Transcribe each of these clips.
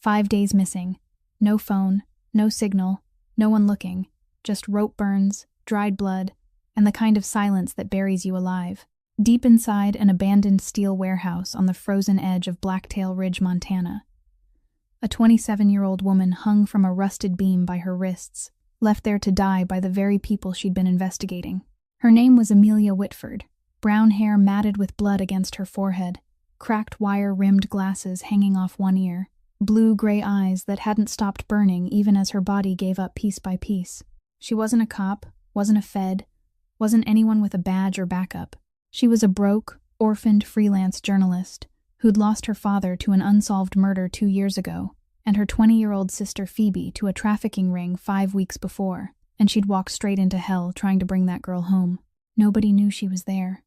5 days missing. No phone, no signal, no one looking. Just rope burns, dried blood, and the kind of silence that buries you alive. Deep inside an abandoned steel warehouse on the frozen edge of Blacktail Ridge, Montana, a 27-year-old woman hung from a rusted beam by her wrists, left there to die by the very people she'd been investigating. Her name was Amelia Whitford, brown hair matted with blood against her forehead, cracked wire-rimmed glasses hanging off one ear, blue-gray eyes that hadn't stopped burning even as her body gave up piece by piece. She wasn't a cop, wasn't a fed, wasn't anyone with a badge or backup. She was a broke, orphaned freelance journalist who'd lost her father to an unsolved murder 2 years ago, and her 20-year-old sister Phoebe to a trafficking ring 5 weeks before, and she'd walked straight into hell trying to bring that girl home. Nobody knew she was there.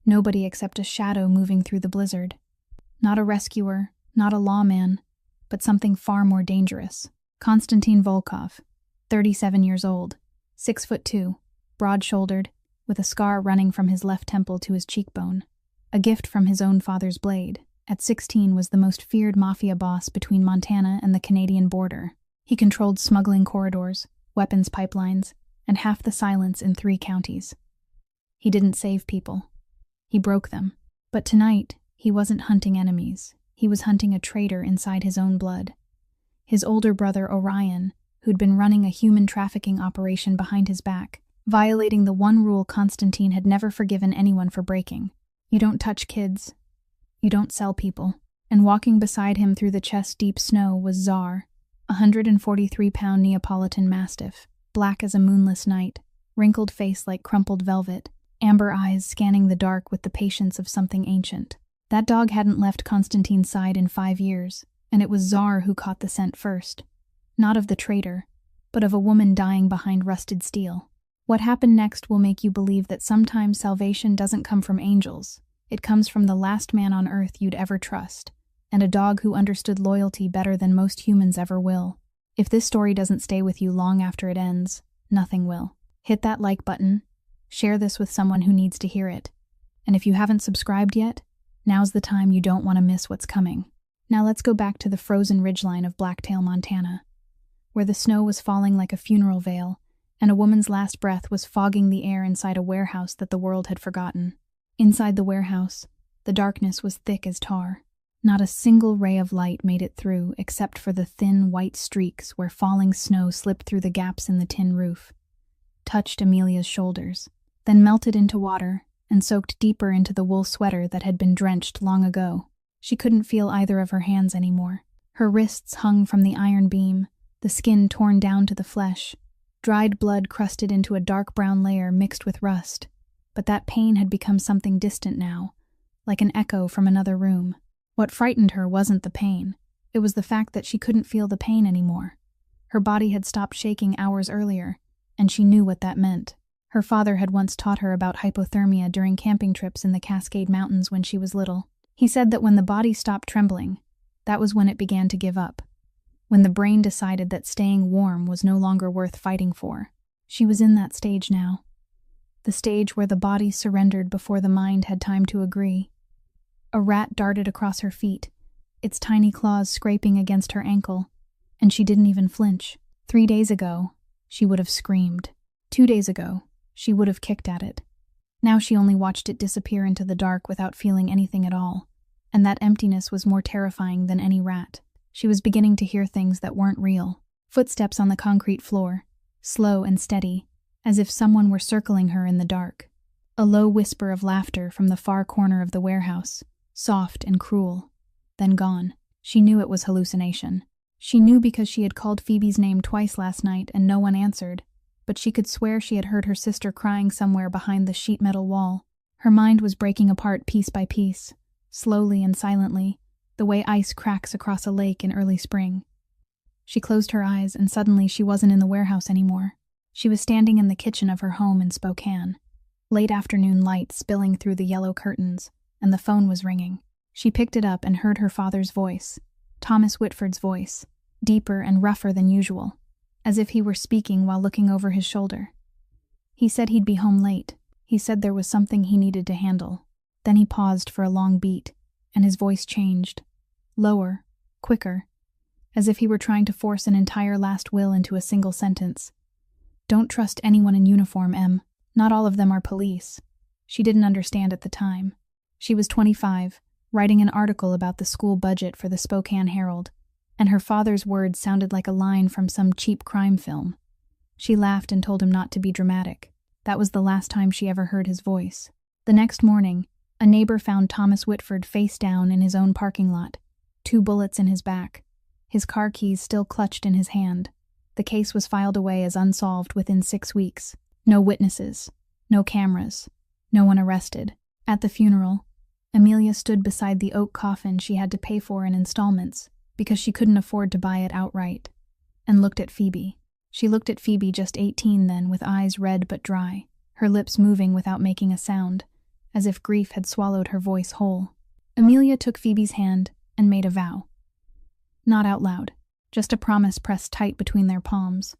Nobody except a shadow moving through the blizzard. Not a rescuer, not a lawman, but something far more dangerous. Konstantin Volkov, 37 years old, 6'2", broad-shouldered, with a scar running from his left temple to his cheekbone. A gift from his own father's blade. At 16 was the most feared Mafia boss between Montana and the Canadian border. He controlled smuggling corridors, weapons pipelines, and half the silence in 3 counties. He didn't save people. He broke them. But tonight, he wasn't hunting enemies. He was hunting a traitor inside his own blood. His older brother Orion, who'd been running a human trafficking operation behind his back, violating the one rule Konstantin had never forgiven anyone for breaking. You don't touch kids. You don't sell people. And walking beside him through the chest-deep snow was Czar, a 143-pound Neapolitan Mastiff, black as a moonless night, wrinkled face like crumpled velvet, amber eyes scanning the dark with the patience of something ancient. That dog hadn't left Konstantin's side in 5 years, and it was Czar who caught the scent first. Not of the traitor, but of a woman dying behind rusted steel. What happened next will make you believe that sometimes salvation doesn't come from angels. It comes from the last man on earth you'd ever trust, and a dog who understood loyalty better than most humans ever will. If this story doesn't stay with you long after it ends, nothing will. Hit that like button, share this with someone who needs to hear it, and if you haven't subscribed yet, now's the time. You don't want to miss what's coming. Now let's go back to the frozen ridgeline of Blacktail, Montana, where the snow was falling like a funeral veil, and a woman's last breath was fogging the air inside a warehouse that the world had forgotten. Inside the warehouse, the darkness was thick as tar. Not a single ray of light made it through except for the thin white streaks where falling snow slipped through the gaps in the tin roof, touched Amelia's shoulders, then melted into water and soaked deeper into the wool sweater that had been drenched long ago. She couldn't feel either of her hands anymore. Her wrists hung from the iron beam, the skin torn down to the flesh, dried blood crusted into a dark brown layer mixed with rust. But that pain had become something distant now, like an echo from another room. What frightened her wasn't the pain. It was the fact that she couldn't feel the pain anymore. Her body had stopped shaking hours earlier, and she knew what that meant. Her father had once taught her about hypothermia during camping trips in the Cascade Mountains when she was little. He said that when the body stopped trembling, that was when it began to give up. When the brain decided that staying warm was no longer worth fighting for. She was in that stage now. The stage where the body surrendered before the mind had time to agree. A rat darted across her feet, its tiny claws scraping against her ankle, and she didn't even flinch. 3 days ago, she would have screamed. 2 days ago, she would have kicked at it. Now she only watched it disappear into the dark without feeling anything at all, and that emptiness was more terrifying than any rat. She was beginning to hear things that weren't real. Footsteps on the concrete floor, slow and steady, as if someone were circling her in the dark. A low whisper of laughter from the far corner of the warehouse, soft and cruel, then gone. She knew it was hallucination. She knew because she had called Phoebe's name twice last night and no one answered, but she could swear she had heard her sister crying somewhere behind the sheet metal wall. Her mind was breaking apart piece by piece, slowly and silently, the way ice cracks across a lake in early spring. She closed her eyes, and suddenly she wasn't in the warehouse anymore. She was standing in the kitchen of her home in Spokane. Late afternoon light spilling through the yellow curtains, and the phone was ringing. She picked it up and heard her father's voice, Thomas Whitford's voice, deeper and rougher than usual, as if he were speaking while looking over his shoulder. He said he'd be home late. He said there was something he needed to handle. Then he paused for a long beat, and his voice changed. Lower, quicker. as if he were trying to force an entire last will into a single sentence. Don't trust anyone in uniform, Em. Not all of them are police. She didn't understand at the time. She was 25, writing an article about the school budget for the Spokane Herald, and her father's words sounded like a line from some cheap crime film. She laughed and told him not to be dramatic. That was the last time she ever heard his voice. The next morning, a neighbor found Thomas Whitford face down in his own parking lot, 2 bullets in his back, his car keys still clutched in his hand. The case was filed away as unsolved within 6 weeks. No witnesses, no cameras, no one arrested. At the funeral, Amelia stood beside the oak coffin she had to pay for in installments because she couldn't afford to buy it outright, and looked at Phoebe. She looked at Phoebe, just 18 then, with eyes red but dry, her lips moving without making a sound, as if grief had swallowed her voice whole. Amelia took Phoebe's hand and made a vow. Not out loud, just a promise pressed tight between their palms,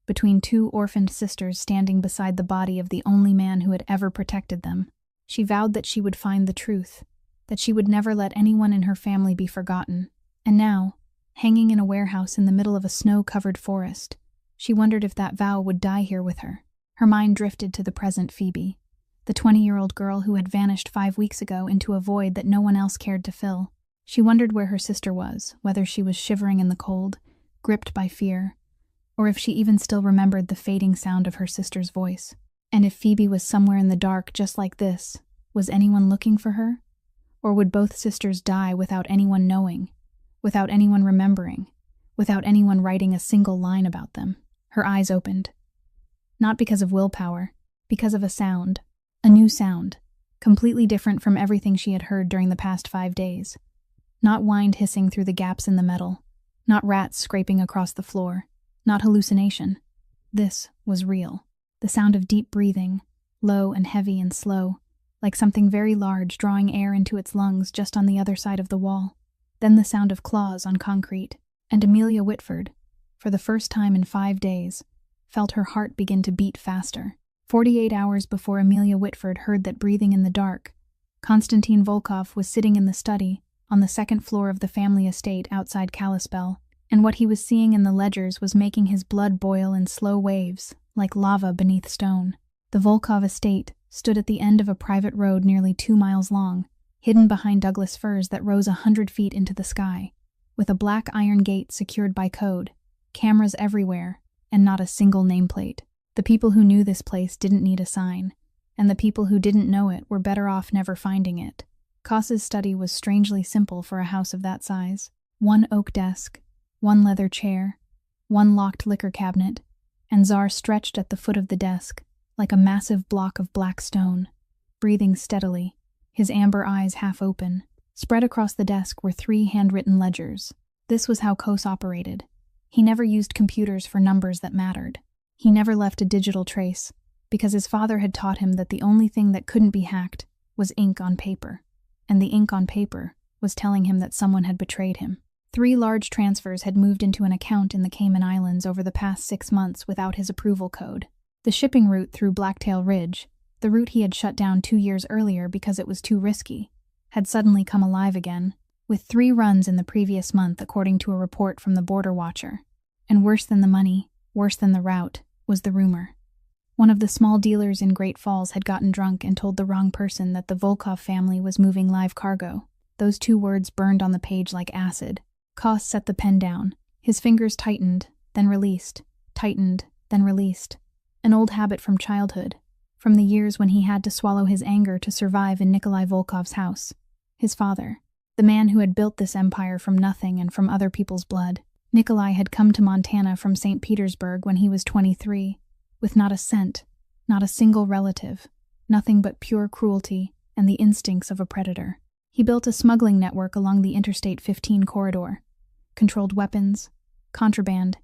between 2 orphaned sisters standing beside the body of the only man who had ever protected them. She vowed that she would find the truth, that she would never let anyone in her family be forgotten. And now, hanging in a warehouse in the middle of a snow-covered forest, she wondered if that vow would die here with her. Her mind drifted to the present Phoebe, the 20-year-old girl who had vanished 5 weeks ago into a void that no one else cared to fill. She wondered where her sister was, whether she was shivering in the cold, gripped by fear, or if she even still remembered the fading sound of her sister's voice. And if Phoebe was somewhere in the dark just like this, was anyone looking for her? Or would both sisters die without anyone knowing, without anyone remembering, without anyone writing a single line about them? Her eyes opened. Not because of willpower, because of a sound, a new sound, completely different from everything she had heard during the past 5 days. Not wind hissing through the gaps in the metal, not rats scraping across the floor, not hallucination. This was real. The sound of deep breathing, low and heavy and slow, like something very large drawing air into its lungs just on the other side of the wall. Then the sound of claws on concrete, and Amelia Whitford, for the first time in 5 days, felt her heart begin to beat faster. 48 hours before Amelia Whitford heard that breathing in the dark, Konstantin Volkov was sitting in the study on the 2nd floor of the family estate outside Kalispell, and what he was seeing in the ledgers was making his blood boil in slow waves, like lava beneath stone. The Volkov estate stood at the end of a private road nearly 2 miles long, hidden behind Douglas firs that rose 100 feet into the sky, with a black iron gate secured by code, cameras everywhere, and not a single nameplate. The people who knew this place didn't need a sign, and the people who didn't know it were better off never finding it. Koss's study was strangely simple for a house of that size. 1 oak desk, 1 leather chair, 1 locked liquor cabinet, and Tsar stretched at the foot of the desk, like a massive block of black stone, breathing steadily, his amber eyes half open. Spread across the desk were 3 handwritten ledgers. This was how Koss operated. He never used computers for numbers that mattered. He never left a digital trace, because his father had taught him that the only thing that couldn't be hacked was ink on paper, and the ink on paper was telling him that someone had betrayed him. 3 large transfers had moved into an account in the Cayman Islands over the past 6 months without his approval code. The shipping route through Blacktail Ridge, the route he had shut down 2 years earlier because it was too risky, had suddenly come alive again, with 3 runs in the previous month according to a report from the border watcher. And worse than the money, worse than the route, was the rumor. One of the small dealers in Great Falls had gotten drunk and told the wrong person that the Volkov family was moving live cargo. Those 2 words burned on the page like acid. Koss set the pen down. His fingers tightened, then released, tightened, then released. An old habit from childhood, from the years when he had to swallow his anger to survive in Nikolai Volkov's house. His father, the man who had built this empire from nothing and from other people's blood. Nikolai had come to Montana from St. Petersburg when he was 23, with not a cent, not a single relative, nothing but pure cruelty and the instincts of a predator. He built a smuggling network along the Interstate 15 corridor, controlled weapons, contraband,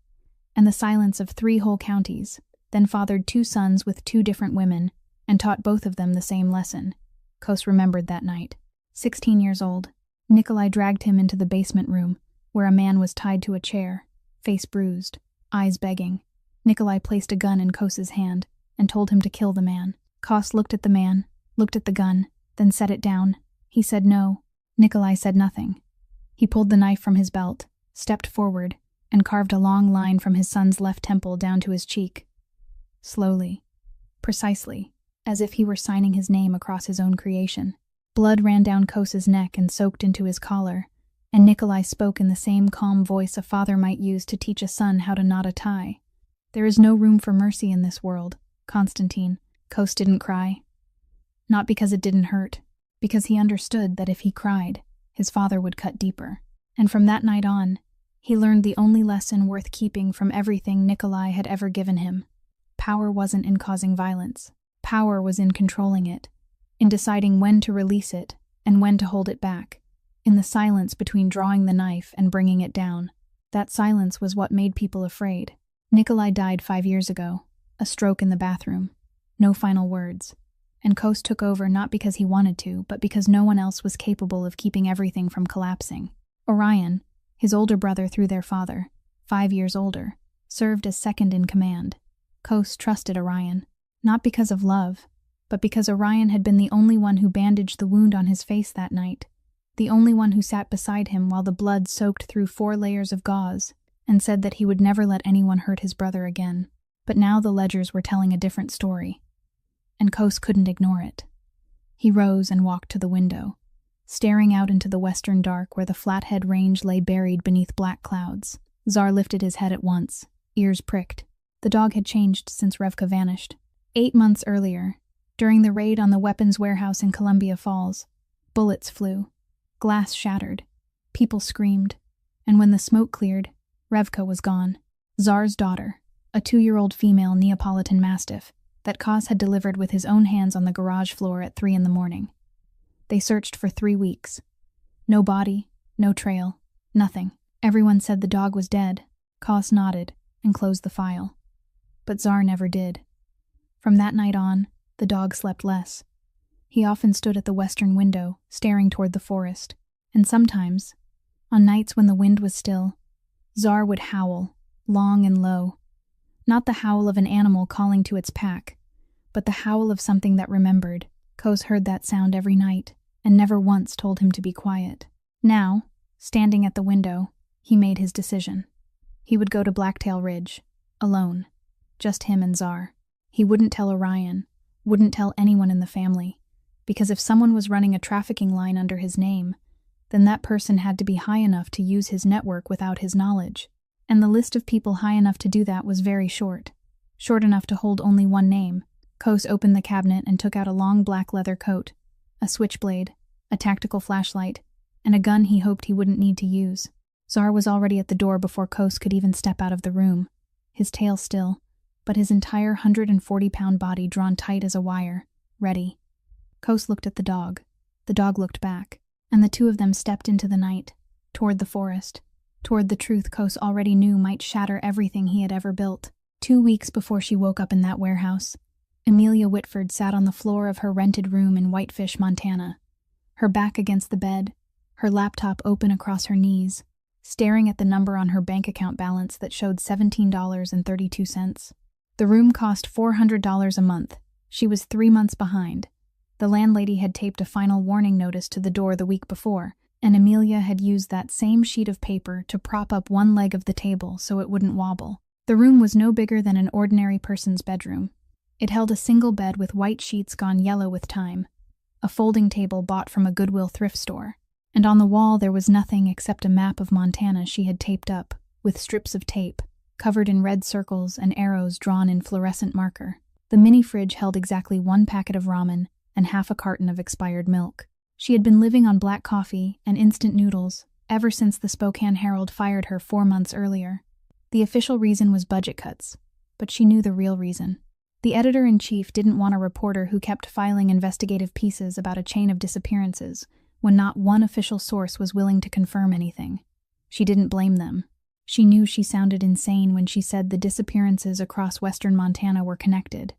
and the silence of 3 whole counties, then fathered 2 sons with 2 different women, and taught both of them the same lesson. Koss remembered that night. 16 years old, Nikolai dragged him into the basement room, where a man was tied to a chair, face bruised, eyes begging. Nikolai placed a gun in Koss's hand and told him to kill the man. Koss looked at the man, looked at the gun, then set it down. He said no. Nikolai said nothing. He pulled the knife from his belt, stepped forward, and carved a long line from his son's left temple down to his cheek. Slowly, precisely, as if he were signing his name across his own creation. Blood ran down Kos's neck and soaked into his collar, and Nikolai spoke in the same calm voice a father might use to teach a son how to knot a tie. "There is no room for mercy in this world, Constantine." Kos didn't cry. Not because it didn't hurt, because he understood that if he cried, his father would cut deeper. And from that night on, he learned the only lesson worth keeping from everything Nikolai had ever given him. Power wasn't in causing violence. Power was in controlling it, in deciding when to release it and when to hold it back, in the silence between drawing the knife and bringing it down. That silence was what made people afraid. Nikolai died 5 years ago, a stroke in the bathroom. No final words. And Kos took over not because he wanted to, but because no one else was capable of keeping everything from collapsing. Orion, his older brother through their father, 5 years older, served as second in command. Kos trusted Orion, not because of love, but because Orion had been the only one who bandaged the wound on his face that night, the only one who sat beside him while the blood soaked through 4 layers of gauze, and said that he would never let anyone hurt his brother again. But now the ledgers were telling a different story, and Kos couldn't ignore it. He rose and walked to the window, staring out into the western dark where the Flathead Range lay buried beneath black clouds. Tsar lifted his head at once, ears pricked. The dog had changed since Revka vanished. 8 months earlier, during the raid on the weapons warehouse in Columbia Falls, bullets flew, glass shattered, people screamed, and when the smoke cleared, Revka was gone. Tsar's daughter, a 2-year-old female Neapolitan Mastiff, that Kos had delivered with his own hands on the garage floor at 3 a.m. They searched for 3 weeks. No body, no trail, nothing. Everyone said the dog was dead. Kos nodded and closed the file. But Tsar never did. From that night on, the dog slept less. He often stood at the western window, staring toward the forest, and sometimes, on nights when the wind was still, Tsar would howl, long and low. Not the howl of an animal calling to its pack, but the howl of something that remembered. Kos heard that sound every night, and never once told him to be quiet. Now, standing at the window, he made his decision. He would go to Blacktail Ridge, alone. Just him and Tsar. He wouldn't tell Orion, wouldn't tell anyone in the family, because if someone was running a trafficking line under his name, then that person had to be high enough to use his network without his knowledge. And the list of people high enough to do that was very short. Short enough to hold only one name. Kos opened the cabinet and took out a long black leather coat, a switchblade, a tactical flashlight, and a gun he hoped he wouldn't need to use. Tsar was already at the door before Kos could even step out of the room, his tail still, but his entire 140-pound body drawn tight as a wire, ready. Kos looked at the dog. The dog looked back, and the two of them stepped into the night, toward the forest, toward the truth Kos already knew might shatter everything he had ever built. 2 weeks before she woke up in that warehouse, Amelia Whitford sat on the floor of her rented room in Whitefish, Montana, her back against the bed, her laptop open across her knees, staring at the number on her bank account balance that showed $17.32. The room cost $400 a month. She was 3 months behind. The landlady had taped a final warning notice to the door the week before, and Amelia had used that same sheet of paper to prop up one leg of the table so it wouldn't wobble. The room was no bigger than an ordinary person's bedroom. It held a single bed with white sheets gone yellow with time, a folding table bought from a Goodwill thrift store, and on the wall there was nothing except a map of Montana she had taped up, with strips of tape, covered in red circles and arrows drawn in fluorescent marker. The mini-fridge held exactly 1 packet of ramen and half a carton of expired milk. She had been living on black coffee and instant noodles ever since the Spokane Herald fired her 4 months earlier. The official reason was budget cuts, but she knew the real reason. The editor-in-chief didn't want a reporter who kept filing investigative pieces about a chain of disappearances when not one official source was willing to confirm anything. She didn't blame them. She knew she sounded insane when she said the disappearances across western Montana were connected,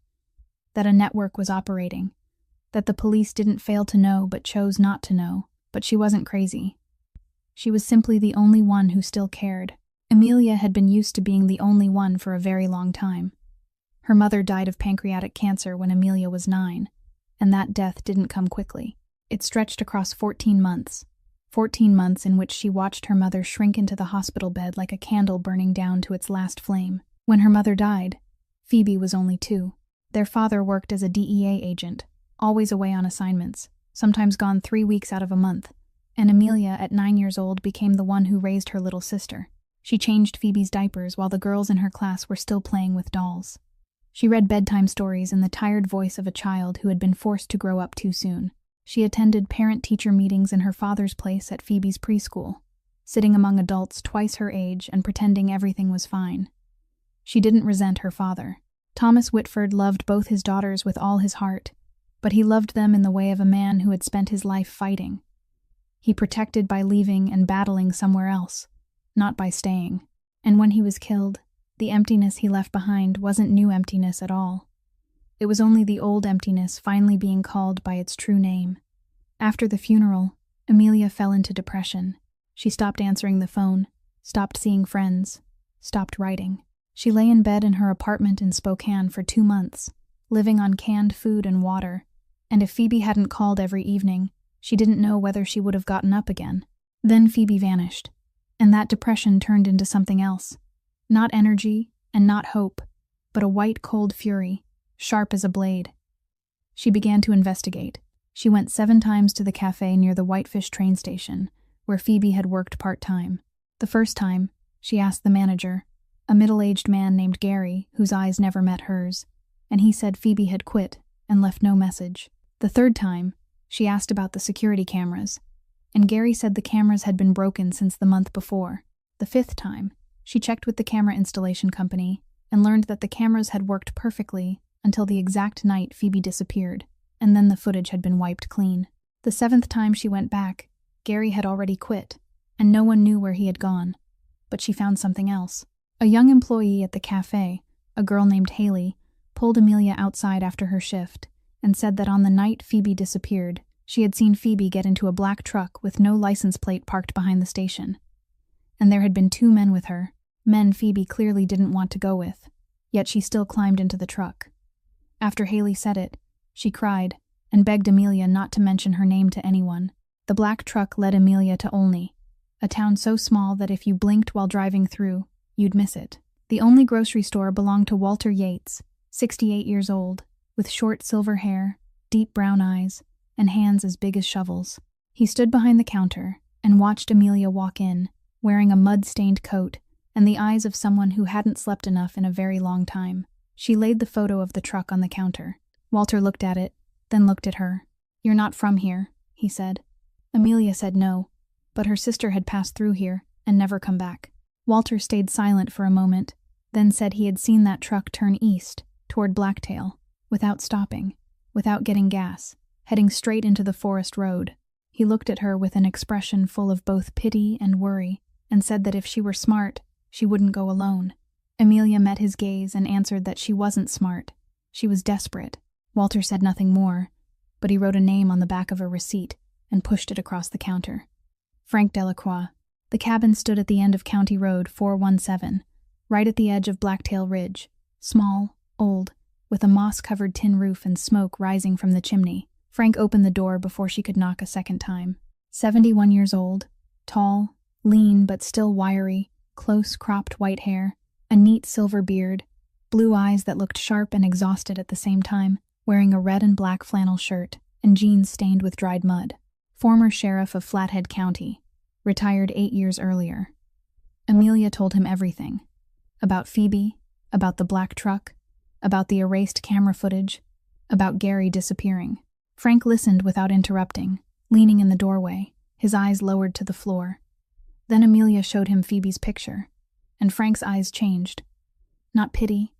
that a network was operating, that the police didn't fail to know but chose not to know, but she wasn't crazy. She was simply the only one who still cared. Amelia had been used to being the only one for a very long time. Her mother died of pancreatic cancer when Amelia was 9, and that death didn't come quickly. It stretched across 14 months. 14 months in which she watched her mother shrink into the hospital bed like a candle burning down to its last flame. When her mother died, Phoebe was only 2. Their father worked as a DEA agent, always away on assignments, sometimes gone 3 weeks out of a month, and Amelia, at 9 years old, became the one who raised her little sister. She changed Phoebe's diapers while the girls in her class were still playing with dolls. She read bedtime stories in the tired voice of a child who had been forced to grow up too soon. She attended parent-teacher meetings in her father's place at Phoebe's preschool, sitting among adults twice her age and pretending everything was fine. She didn't resent her father. Thomas Whitford loved both his daughters with all his heart, but he loved them in the way of a man who had spent his life fighting. He protected by leaving and battling somewhere else, not by staying. And when he was killed, the emptiness he left behind wasn't new emptiness at all. It was only the old emptiness finally being called by its true name. After the funeral, Amelia fell into depression. She stopped answering the phone, stopped seeing friends, stopped writing. She lay in bed in her apartment in Spokane for 2 months, living on canned food and water, and if Phoebe hadn't called every evening, she didn't know whether she would have gotten up again. Then Phoebe vanished, and that depression turned into something else. Not energy and not hope, but a white, cold fury, sharp as a blade. She began to investigate. She went 7 times to the cafe near the Whitefish train station, where Phoebe had worked part-time. The first time, she asked the manager, a middle-aged man named Gary, whose eyes never met hers, and he said Phoebe had quit and left no message. The third time, she asked about the security cameras, and Gary said the cameras had been broken since the month before. The 5th time, she checked with the camera installation company and learned that the cameras had worked perfectly until the exact night Phoebe disappeared, and then the footage had been wiped clean. The 7th time she went back, Gary had already quit, and no one knew where he had gone. But she found something else. A young employee at the cafe, a girl named Haley, pulled Amelia outside after her shift and said that on the night Phoebe disappeared, she had seen Phoebe get into a black truck with no license plate parked behind the station. And there had been 2 men with her, men Phoebe clearly didn't want to go with, yet she still climbed into the truck. After Haley said it, she cried and begged Amelia not to mention her name to anyone. The black truck led Amelia to Olney, a town so small that if you blinked while driving through, you'd miss it. The only grocery store belonged to Walter Yates, 68 years old, with short silver hair, deep brown eyes, and hands as big as shovels. He stood behind the counter and watched Amelia walk in, wearing a mud-stained coat and the eyes of someone who hadn't slept enough in a very long time. She laid the photo of the truck on the counter. Walter looked at it, then looked at her. "You're not from here," he said. Amelia said no, but her sister had passed through here and never come back. Walter stayed silent for a moment, then said he had seen that truck turn east, toward Blacktail, without stopping, without getting gas, heading straight into the forest road. He looked at her with an expression full of both pity and worry, and said that if she were smart, she wouldn't go alone. Amelia met his gaze and answered that she wasn't smart. She was desperate. Walter said nothing more, but he wrote a name on the back of a receipt and pushed it across the counter. Frank Delacroix. The cabin stood at the end of County Road 417, right at the edge of Blacktail Ridge, small, old, with a moss-covered tin roof and smoke rising from the chimney. Frank opened the door before she could knock a second time. 71 years old, tall, lean but still wiry, close cropped white hair, a neat silver beard, blue eyes that looked sharp and exhausted at the same time, wearing a red and black flannel shirt and jeans stained with dried mud. Former sheriff of Flathead County, retired 8 years earlier. Amelia told him everything. About Phoebe, about the black truck, about the erased camera footage, about Gary disappearing. Frank listened without interrupting, leaning in the doorway, his eyes lowered to the floor. Then Amelia showed him Phoebe's picture, and Frank's eyes changed. Not pity,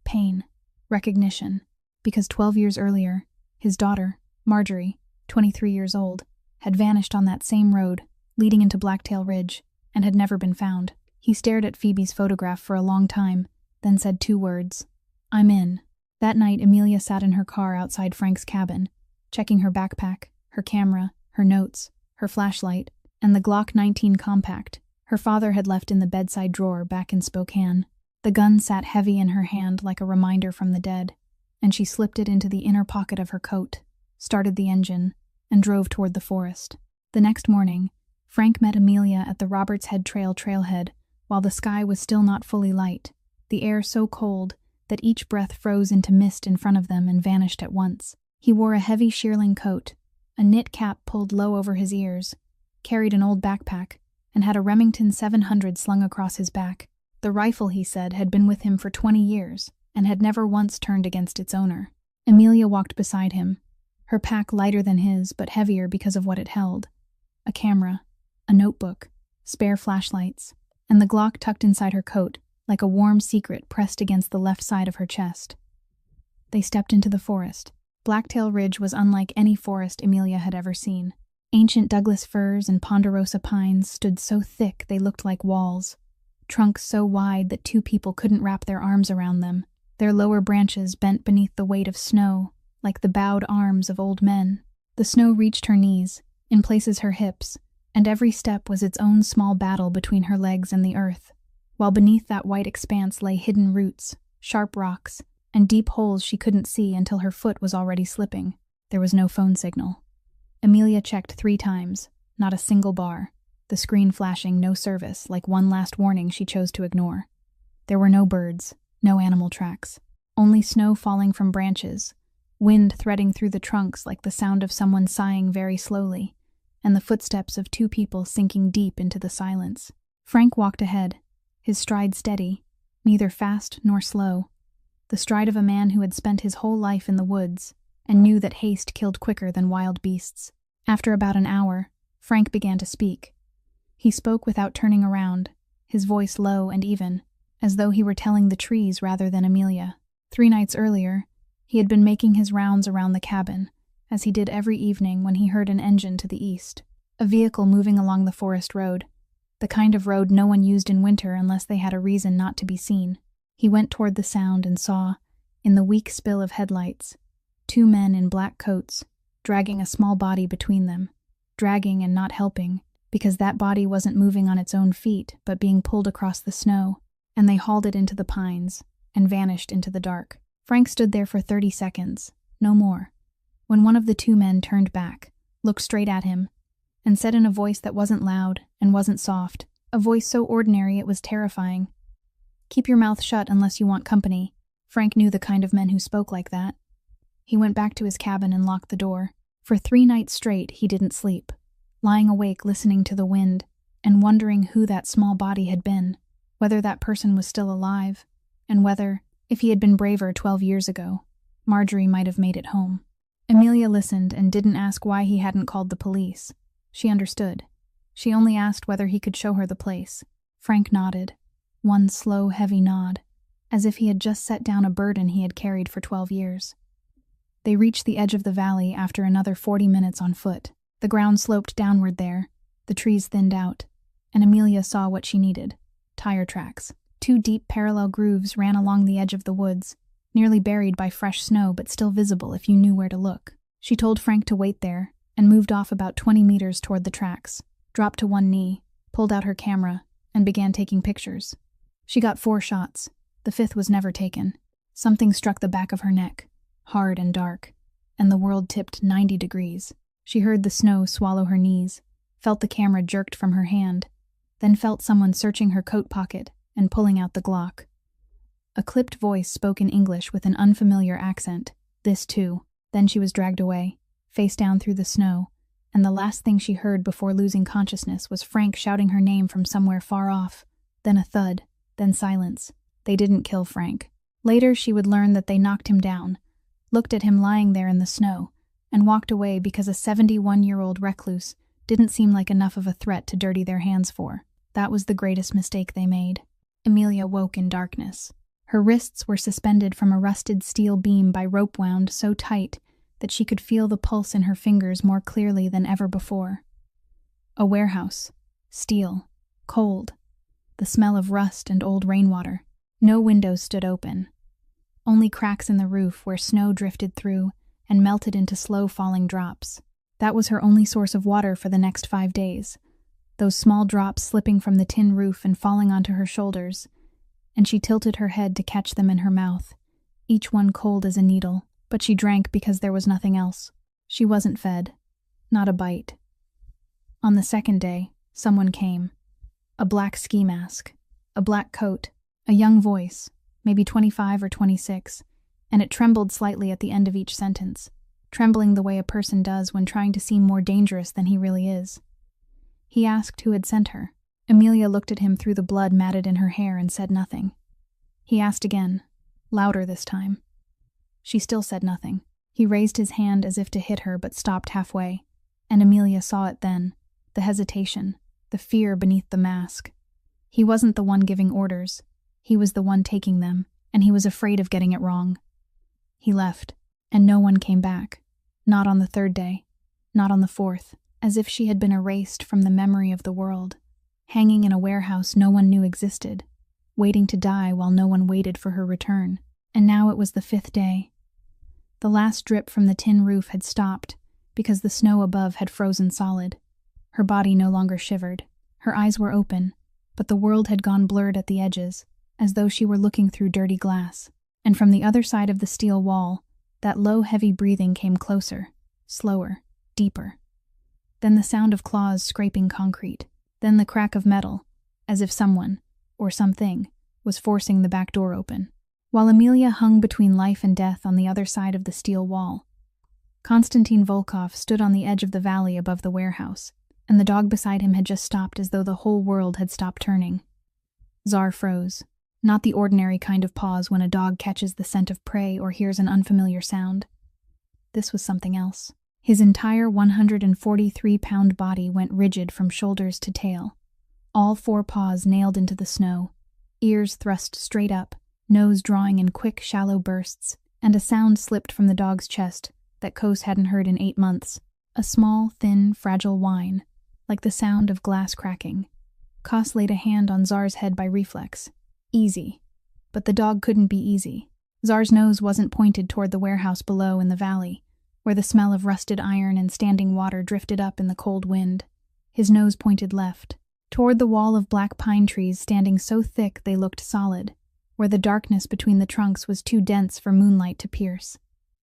pain, recognition, because 12 years earlier, his daughter, Marjorie, 23 years old, had vanished on that same road, leading into Blacktail Ridge, and had never been found. He stared at Phoebe's photograph for a long time, then said 2 words, "I'm in." That night, Amelia sat in her car outside Frank's cabin, checking her backpack, her camera, her notes, her flashlight, and the Glock 19 compact her father had left in the bedside drawer back in Spokane. The gun sat heavy in her hand like a reminder from the dead, and she slipped it into the inner pocket of her coat, started the engine, and drove toward the forest. The next morning, Frank met Amelia at the Roberts Head Trail trailhead, while the sky was still not fully light, the air so cold that each breath froze into mist in front of them and vanished at once. He wore a heavy shearling coat, a knit cap pulled low over his ears, carried an old backpack, and had a Remington 700 slung across his back. The rifle, he said, had been with him for 20 years and had never once turned against its owner. Amelia walked beside him, her pack lighter than his but heavier because of what it held. A camera, a notebook, spare flashlights, and the Glock tucked inside her coat like a warm secret pressed against the left side of her chest. They stepped into the forest. Blacktail Ridge was unlike any forest Amelia had ever seen. Ancient Douglas firs and ponderosa pines stood so thick they looked like walls, trunks so wide that two people couldn't wrap their arms around them, their lower branches bent beneath the weight of snow like the bowed arms of old men. The snow reached her knees, in places her hips, and every step was its own small battle between her legs and the earth, while beneath that white expanse lay hidden roots, sharp rocks, and deep holes she couldn't see until her foot was already slipping. There was no phone signal. Amelia checked 3 times, not a single bar, the screen flashing no service, like one last warning she chose to ignore. There were no birds, no animal tracks, only snow falling from branches, wind threading through the trunks like the sound of someone sighing very slowly, and the footsteps of 2 people sinking deep into the silence. Frank walked ahead, his stride steady, neither fast nor slow, the stride of a man who had spent his whole life in the woods and knew that haste killed quicker than wild beasts. After about an hour, Frank began to speak. He spoke without turning around, his voice low and even, as though he were telling the trees rather than Amelia. 3 nights earlier, he had been making his rounds around the cabin, as he did every evening when he heard an engine to the east, a vehicle moving along the forest road, the kind of road no one used in winter unless they had a reason not to be seen. He went toward the sound and saw, in the weak spill of headlights, 2 men in black coats, dragging a small body between them, dragging and not helping, because that body wasn't moving on its own feet but being pulled across the snow, and they hauled it into the pines and vanished into the dark. Frank stood there for 30 seconds, no more, when one of the 2 men turned back, looked straight at him, and said in a voice that wasn't loud and wasn't soft, a voice so ordinary it was terrifying, "Keep your mouth shut unless you want company." Frank knew the kind of men who spoke like that. He went back to his cabin and locked the door. For 3 nights straight he didn't sleep, lying awake listening to the wind and wondering who that small body had been, whether that person was still alive, and whether, if he had been braver 12 years ago, Marjorie might have made it home. Amelia listened and didn't ask why he hadn't called the police. She understood. She only asked whether he could show her the place. Frank nodded, one slow, heavy nod, as if he had just set down a burden he had carried for 12 years. They reached the edge of the valley after another 40 minutes on foot. The ground sloped downward there, the trees thinned out, and Amelia saw what she needed: tire tracks. 2 deep parallel grooves ran along the edge of the woods, nearly buried by fresh snow but still visible if you knew where to look. She told Frank to wait there and moved off about 20 meters toward the tracks, dropped to one knee, pulled out her camera, and began taking pictures. She got 4 shots. The 5th was never taken. Something struck the back of her neck, hard and dark, and the world tipped 90 degrees. She heard the snow swallow her knees, felt the camera jerked from her hand, then felt someone searching her coat pocket and pulling out the Glock. A clipped voice spoke in English with an unfamiliar accent, this too. Then she was dragged away, face down through the snow, and the last thing she heard before losing consciousness was Frank shouting her name from somewhere far off, then a thud, then silence. They didn't kill Frank. Later she would learn that they knocked him down, looked at him lying there in the snow, and walked away because a 71-year-old recluse didn't seem like enough of a threat to dirty their hands for. That was the greatest mistake they made. Amelia woke in darkness. Her wrists were suspended from a rusted steel beam by rope wound so tight that she could feel the pulse in her fingers more clearly than ever before. A warehouse. Steel. Cold. The smell of rust and old rainwater. No windows stood open. Only cracks in the roof where snow drifted through and melted into slow-falling drops. That was her only source of water for the next 5 days, those small drops slipping from the tin roof and falling onto her shoulders, and she tilted her head to catch them in her mouth, each one cold as a needle, but she drank because there was nothing else. She wasn't fed. Not a bite. On the 2nd day, Someone came. A black ski mask, a black coat, a young voice, maybe 25 or 26, and it trembled slightly at the end of each sentence, trembling the way a person does when trying to seem more dangerous than he really is. He asked who had sent her. Amelia looked at him through the blood matted in her hair and said nothing. He asked again, louder this time. She still said nothing. He raised his hand as if to hit her but stopped halfway, and Amelia saw it then, the hesitation, the fear beneath the mask. He wasn't the one giving orders. He was the one taking them, and he was afraid of getting it wrong. He left, and no one came back. Not on the third day, not on the fourth, as if she had been erased from the memory of the world, hanging in a warehouse no one knew existed, waiting to die while no one waited for her return. And now it was the fifth day. The last drip from the tin roof had stopped because the snow above had frozen solid. Her body no longer shivered. Her eyes were open, but the world had gone blurred at the edges, as though she were looking through dirty glass. And from the other side of the steel wall, that low, heavy breathing came closer, slower, deeper. Then the sound of claws scraping concrete, then the crack of metal, as if someone, or something, was forcing the back door open. While Amelia hung between life and death on the other side of the steel wall, Konstantin Volkov stood on the edge of the valley above the warehouse, and the dog beside him had just stopped as though the whole world had stopped turning. Czar froze, not the ordinary kind of pause when a dog catches the scent of prey or hears an unfamiliar sound. This was something else. His entire 143-pound body went rigid from shoulders to tail, all four paws nailed into the snow, ears thrust straight up, nose drawing in quick, shallow bursts, and a sound slipped from the dog's chest that Kos hadn't heard in 8 months. A small, thin, fragile whine, like the sound of glass cracking. Kos laid a hand on Czar's head by reflex. Easy. But the dog couldn't be easy. Czar's nose wasn't pointed toward the warehouse below in the valley, where the smell of rusted iron and standing water drifted up in the cold wind. His nose pointed left, toward the wall of black pine trees standing so thick they looked solid, where the darkness between the trunks was too dense for moonlight to pierce.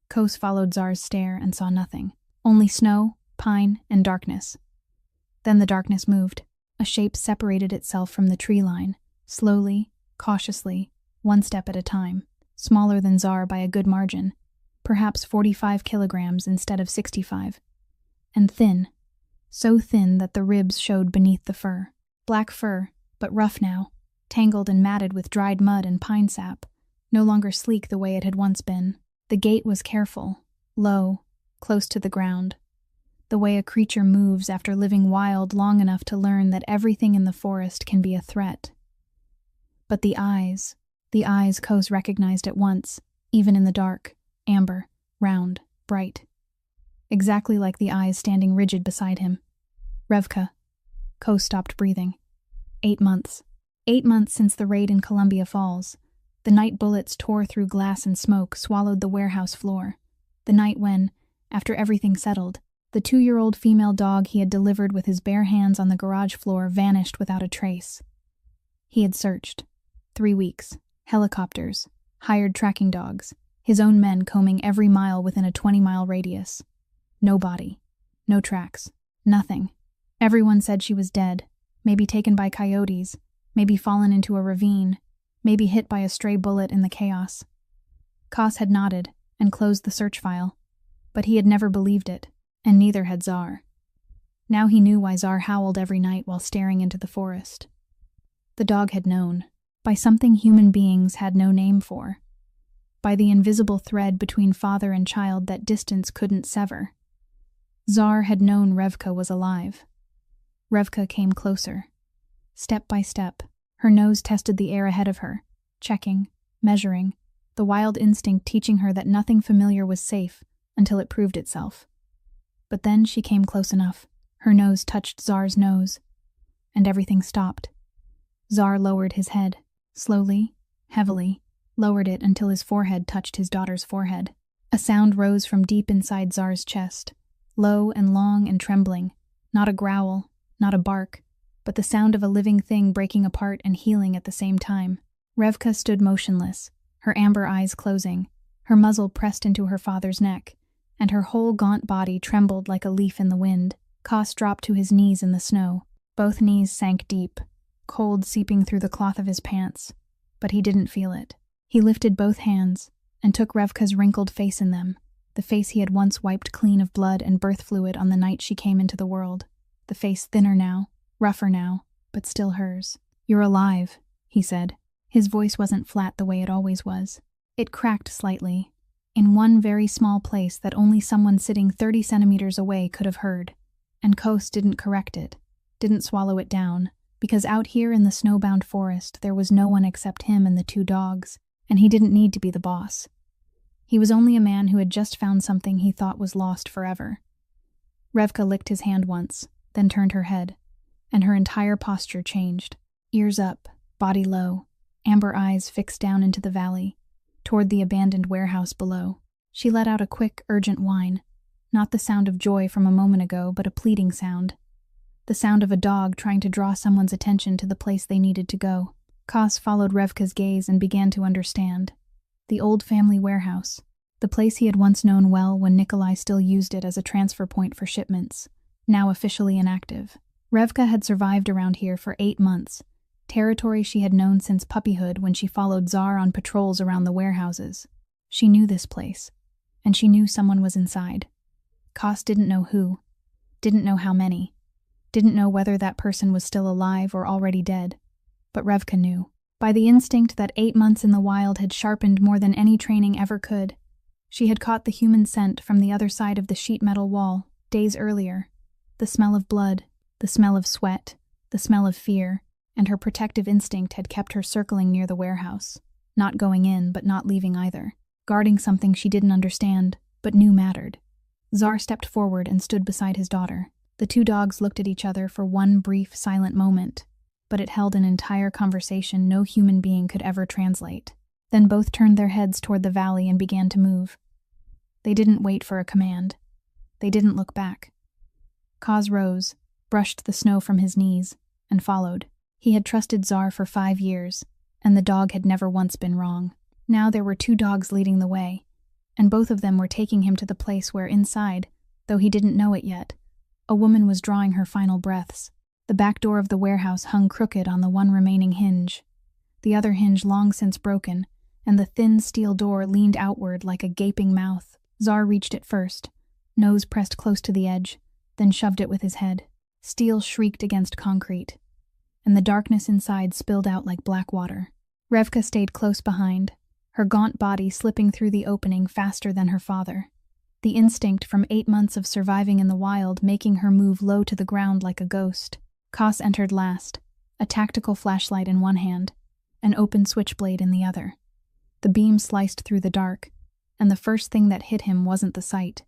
Kos followed Czar's stare and saw nothing. Only snow, pine, and darkness. Then the darkness moved. A shape separated itself from the tree line, slowly, cautiously, one step at a time, smaller than Czar by a good margin, perhaps 45 kilograms instead of 65, and thin, so thin that the ribs showed beneath the fur. Black fur, but rough now, tangled and matted with dried mud and pine sap, no longer sleek the way it had once been. The gait was careful, low, close to the ground, the way a creature moves after living wild long enough to learn that everything in the forest can be a threat. But the eyes Kos recognized at once, even in the dark, amber, round, bright. Exactly like the eyes standing rigid beside him. Revka. Kos stopped breathing. 8 months. 8 months since the raid in Columbia Falls. The night bullets tore through glass and smoke swallowed the warehouse floor. The night when, after everything settled, the 2-year-old female dog he had delivered with his bare hands on the garage floor vanished without a trace. He had searched. 3 weeks. Helicopters. Hired tracking dogs. His own men combing every mile within a 20-mile radius. No body. No tracks. Nothing. Everyone said she was dead. Maybe taken by coyotes. Maybe fallen into a ravine. Maybe hit by a stray bullet in the chaos. Kos had nodded and closed the search file. But he had never believed it, and neither had Czar. Now he knew why Czar howled every night while staring into the forest. The dog had known, by something human beings had no name for, by the invisible thread between father and child that distance couldn't sever. Czar had known Revka was alive. Revka came closer. Step by step, her nose tested the air ahead of her, checking, measuring, the wild instinct teaching her that nothing familiar was safe until it proved itself. But then she came close enough. Her nose touched Czar's nose, and everything stopped. Czar lowered his head, slowly, heavily, lowered it until his forehead touched his daughter's forehead. A sound rose from deep inside Czar's chest, low and long and trembling, not a growl, not a bark, but the sound of a living thing breaking apart and healing at the same time. Revka stood motionless, her amber eyes closing, her muzzle pressed into her father's neck, and her whole gaunt body trembled like a leaf in the wind. Kos dropped to his knees in the snow. Both knees sank deep, cold seeping through the cloth of his pants, but he didn't feel it. He lifted both hands and took Revka's wrinkled face in them, the face he had once wiped clean of blood and birth fluid on the night she came into the world. The face thinner now, rougher now, but still hers. "You're alive," he said. His voice wasn't flat the way it always was. It cracked slightly, in one very small place that only someone sitting 30 centimeters away could have heard. And Kos didn't correct it, didn't swallow it down, because out here in the snowbound forest there was no one except him and the 2 dogs, and he didn't need to be the boss. He was only a man who had just found something he thought was lost forever. Revka licked his hand once, then turned her head, and her entire posture changed. Ears up, body low, amber eyes fixed down into the valley, toward the abandoned warehouse below. She let out a quick, urgent whine, not the sound of joy from a moment ago, but a pleading sound. The sound of a dog trying to draw someone's attention to the place they needed to go. Kos followed Revka's gaze and began to understand. The old family warehouse, the place he had once known well when Nikolai still used it as a transfer point for shipments, now officially inactive. Revka had survived around here for 8 months, territory she had known since puppyhood when she followed Tsar on patrols around the warehouses. She knew this place, and she knew someone was inside. Kos didn't know who, didn't know how many, didn't know whether that person was still alive or already dead, but Revka knew. By the instinct that 8 months in the wild had sharpened more than any training ever could, she had caught the human scent from the other side of the sheet metal wall, days earlier. The smell of blood, the smell of sweat, the smell of fear, and her protective instinct had kept her circling near the warehouse, not going in but not leaving either, guarding something she didn't understand, but knew mattered. Tsar stepped forward and stood beside his daughter. The 2 dogs looked at each other for one brief, silent moment, but it held an entire conversation no human being could ever translate. Then both turned their heads toward the valley and began to move. They didn't wait for a command. They didn't look back. Kos rose, brushed the snow from his knees, and followed. He had trusted Tsar for 5 years, and the dog had never once been wrong. Now there were 2 dogs leading the way, and both of them were taking him to the place where inside, though he didn't know it yet, a woman was drawing her final breaths. The back door of the warehouse hung crooked on the one remaining hinge, the other hinge long since broken, and the thin steel door leaned outward like a gaping mouth. Tsar reached it first, nose pressed close to the edge, then shoved it with his head. Steel shrieked against concrete, and the darkness inside spilled out like black water. Revka stayed close behind, her gaunt body slipping through the opening faster than her father, the instinct from 8 months of surviving in the wild making her move low to the ground like a ghost. Kos entered last, a tactical flashlight in one hand, an open switchblade in the other. The beam sliced through the dark, and the first thing that hit him wasn't the sight.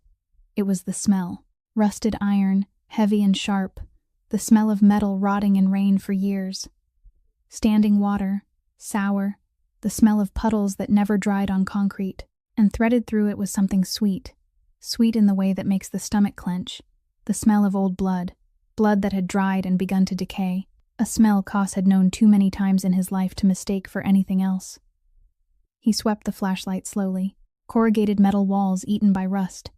It was the smell. Rusted iron, heavy and sharp, the smell of metal rotting in rain for years. Standing water, sour, the smell of puddles that never dried on concrete, and threaded through it was something sweet, sweet in the way that makes the stomach clench, the smell of old blood, blood that had dried and begun to decay, a smell Kos had known too many times in his life to mistake for anything else. He swept the flashlight slowly, corrugated metal walls eaten by rust,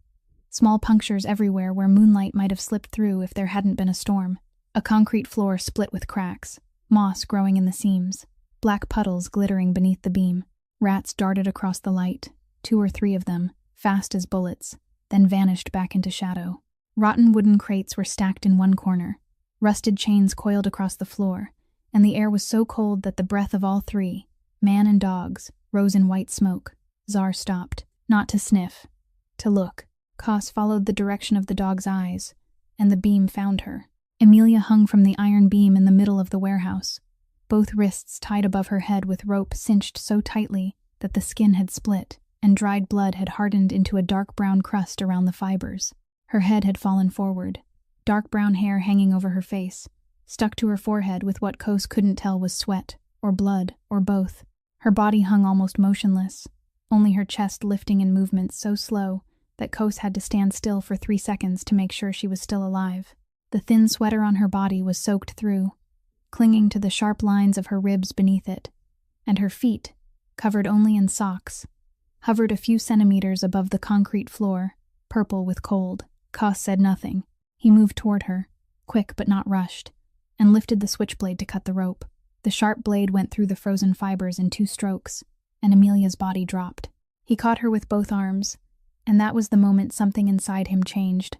small punctures everywhere where moonlight might have slipped through if there hadn't been a storm, a concrete floor split with cracks, moss growing in the seams, black puddles glittering beneath the beam. Rats darted across the light, 2 or 3 of them, fast as bullets, then vanished back into shadow. Rotten wooden crates were stacked in one corner, rusted chains coiled across the floor, and the air was so cold that the breath of all 3, man and dogs, rose in white smoke. Tsar stopped, not to sniff, to look. Kos followed the direction of the dog's eyes, and the beam found her. Amelia hung from the iron beam in the middle of the warehouse, both wrists tied above her head with rope cinched so tightly that the skin had split, and dried blood had hardened into a dark brown crust around the fibers. Her head had fallen forward, dark brown hair hanging over her face, stuck to her forehead with what Kos couldn't tell was sweat, or blood, or both. Her body hung almost motionless, only her chest lifting in movements so slow that Kos had to stand still for 3 seconds to make sure she was still alive. The thin sweater on her body was soaked through, clinging to the sharp lines of her ribs beneath it, and her feet, covered only in socks, hovered a few centimeters above the concrete floor, purple with cold. Kos said nothing. He moved toward her, quick but not rushed, and lifted the switchblade to cut the rope. The sharp blade went through the frozen fibers in 2 strokes, and Amelia's body dropped. He caught her with both arms, and that was the moment something inside him changed.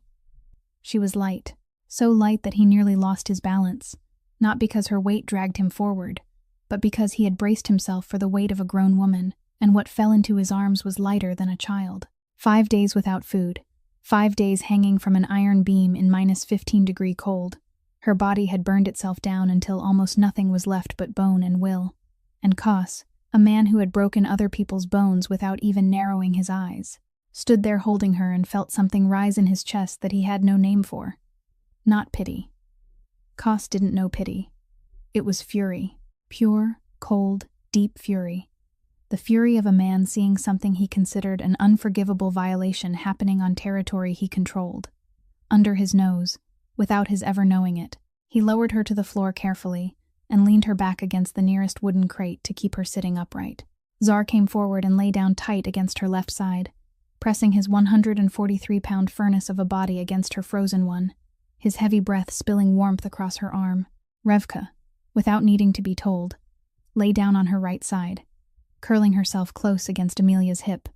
She was light, so light that he nearly lost his balance, not because her weight dragged him forward, but because he had braced himself for the weight of a grown woman, and what fell into his arms was lighter than a child. 5 days without food, 5 days hanging from an iron beam in -15-degree cold. Her body had burned itself down until almost nothing was left but bone and will. And Kos, a man who had broken other people's bones without even narrowing his eyes, stood there holding her and felt something rise in his chest that he had no name for. Not pity. Kos didn't know pity. It was fury. Pure, cold, deep fury. The fury of a man seeing something he considered an unforgivable violation happening on territory he controlled. Under his nose, without his ever knowing it, he lowered her to the floor carefully and leaned her back against the nearest wooden crate to keep her sitting upright. Zar came forward and lay down tight against her left side, pressing his 143-pound furnace of a body against her frozen one, his heavy breath spilling warmth across her arm. Revka, without needing to be told, lay down on her right side, curling herself close against Amelia's hip,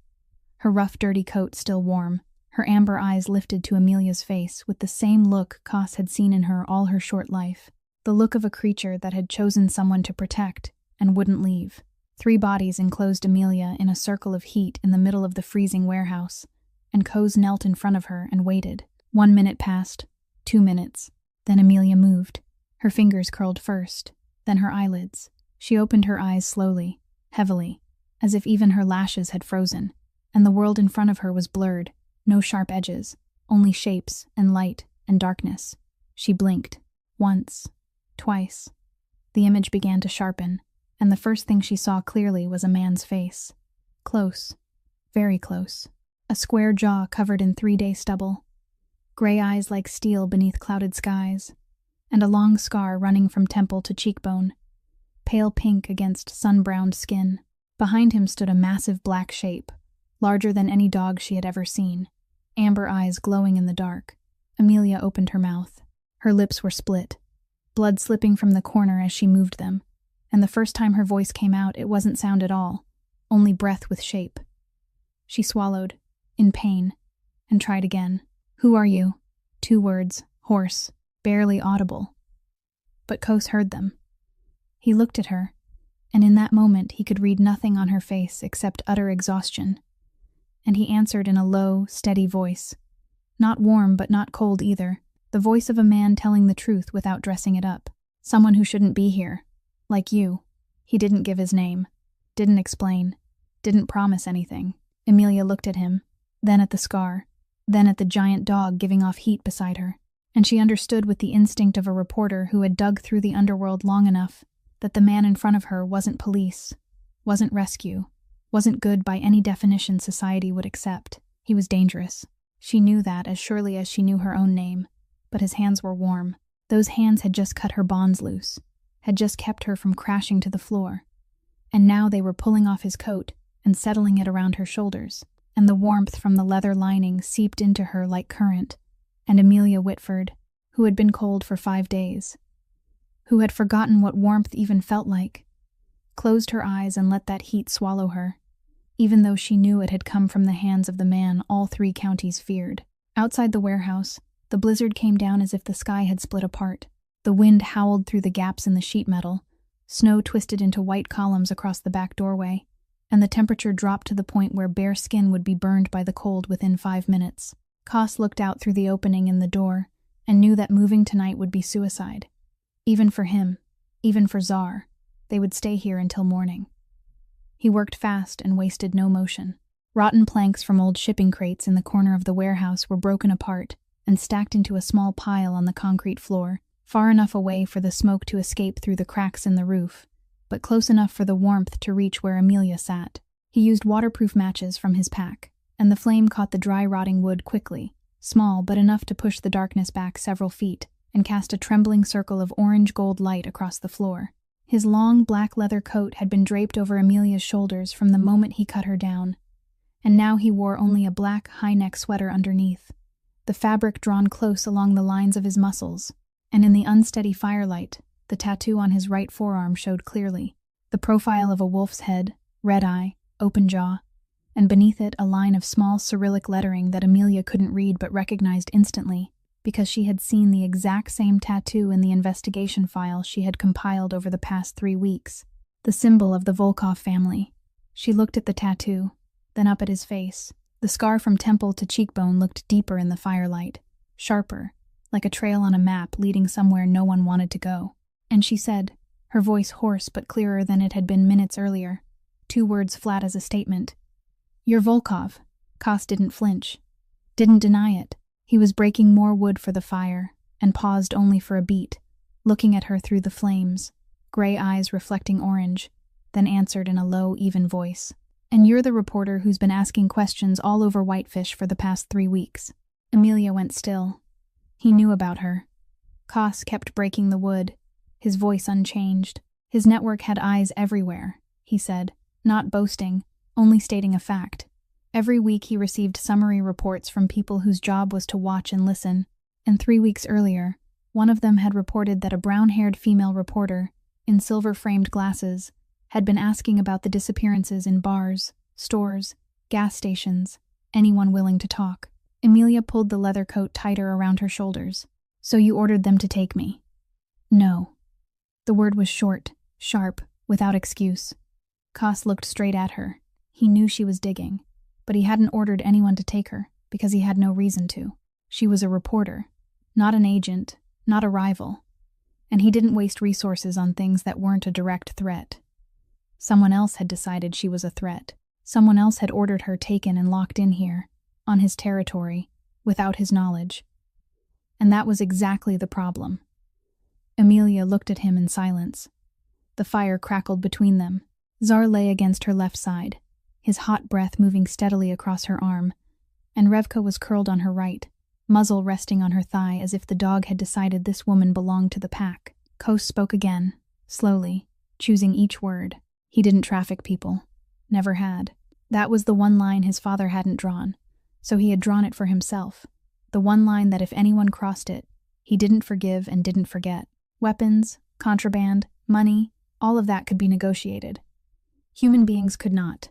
her rough, dirty coat still warm, her amber eyes lifted to Amelia's face with the same look Kos had seen in her all her short life, the look of a creature that had chosen someone to protect and wouldn't leave. 3 bodies enclosed Amelia in a circle of heat in the middle of the freezing warehouse, and Kos knelt in front of her and waited. 1 minute passed, 2 minutes. Then Amelia moved. Her fingers curled first, then her eyelids. She opened her eyes slowly, heavily, as if even her lashes had frozen, and the world in front of her was blurred, no sharp edges, only shapes and light and darkness. She blinked. Once, twice. The image began to sharpen, and the first thing she saw clearly was a man's face. Close, very close. A square jaw covered in 3-day stubble, gray eyes like steel beneath clouded skies, and a long scar running from temple to cheekbone, pale pink against sun-browned skin. Behind him stood a massive black shape, larger than any dog she had ever seen, amber eyes glowing in the dark. Amelia opened her mouth. Her lips were split, blood slipping from the corner as she moved them, and the first time her voice came out it wasn't sound at all, only breath with shape. She swallowed, in pain, and tried again. "Who are you?" 2 words, hoarse, barely audible. But Kos heard them. He looked at her, and in that moment he could read nothing on her face except utter exhaustion. And he answered in a low, steady voice. Not warm, but not cold either. The voice of a man telling the truth without dressing it up. "Someone who shouldn't be here. Like you." He didn't give his name. Didn't explain. Didn't promise anything. Amelia looked at him, then at the scar, then at the giant dog giving off heat beside her. And she understood with the instinct of a reporter who had dug through the underworld long enough that the man in front of her wasn't police, wasn't rescue, wasn't good by any definition society would accept. He was dangerous. She knew that as surely as she knew her own name, but his hands were warm. Those hands had just cut her bonds loose, had just kept her from crashing to the floor, and now they were pulling off his coat and settling it around her shoulders, and the warmth from the leather lining seeped into her like current, and Amelia Whitford, who had been cold for 5 days, who had forgotten what warmth even felt like, closed her eyes and let that heat swallow her, even though she knew it had come from the hands of the man all 3 counties feared. Outside the warehouse, the blizzard came down as if the sky had split apart. The wind howled through the gaps in the sheet metal, snow twisted into white columns across the back doorway, and the temperature dropped to the point where bare skin would be burned by the cold within 5 minutes. Kos looked out through the opening in the door and knew that moving tonight would be suicide. Even for him, even for Zar, they would stay here until morning. He worked fast and wasted no motion. Rotten planks from old shipping crates in the corner of the warehouse were broken apart and stacked into a small pile on the concrete floor, far enough away for the smoke to escape through the cracks in the roof, but close enough for the warmth to reach where Amelia sat. He used waterproof matches from his pack, and the flame caught the dry rotting wood quickly, small but enough to push the darkness back several feet, and cast a trembling circle of orange-gold light across the floor. His long black leather coat had been draped over Amelia's shoulders from the moment he cut her down, and now he wore only a black high-neck sweater underneath, the fabric drawn close along the lines of his muscles. and in the unsteady firelight, the tattoo on his right forearm showed clearly. The profile of a wolf's head, red eye, open jaw, and beneath it a line of small Cyrillic lettering that Amelia couldn't read but recognized instantly, because she had seen the exact same tattoo in the investigation file she had compiled over the past 3 weeks. The symbol of the Volkov family. She looked at the tattoo, then up at his face. The scar from temple to cheekbone looked deeper in the firelight, sharper, like a trail on a map leading somewhere no one wanted to go. And she said, her voice hoarse but clearer than it had been minutes earlier, 2 words flat as a statement. "You're Volkov." Kos didn't flinch, didn't deny it. He was breaking more wood for the fire, and paused only for a beat, looking at her through the flames, gray eyes reflecting orange, then answered in a low, even voice. "And you're the reporter who's been asking questions all over Whitefish for the past 3 weeks. Amelia went still. He knew about her. Kos kept breaking the wood, his voice unchanged. His network had eyes everywhere, he said, not boasting, only stating a fact. Every week he received summary reports from people whose job was to watch and listen, and 3 weeks earlier, one of them had reported that a brown-haired female reporter, in silver-framed glasses, had been asking about the disappearances in bars, stores, gas stations, anyone willing to talk. Amelia pulled the leather coat tighter around her shoulders. "So you ordered them to take me?" "No." The word was short, sharp, without excuse. Kos looked straight at her. He knew she was digging, but he hadn't ordered anyone to take her, because he had no reason to. She was a reporter, not an agent, not a rival, and he didn't waste resources on things that weren't a direct threat. Someone else had decided she was a threat. Someone else had ordered her taken and locked in here, on his territory, without his knowledge. And that was exactly the problem. Amelia looked at him in silence. The fire crackled between them. Tsar lay against her left side, his hot breath moving steadily across her arm, and Revka was curled on her right, muzzle resting on her thigh as if the dog had decided this woman belonged to the pack. Kos spoke again, slowly, choosing each word. He didn't traffic people. Never had. That was the one line his father hadn't drawn, so he had drawn it for himself. The one line that if anyone crossed it, he didn't forgive and didn't forget. Weapons, contraband, money, all of that could be negotiated. Human beings could not.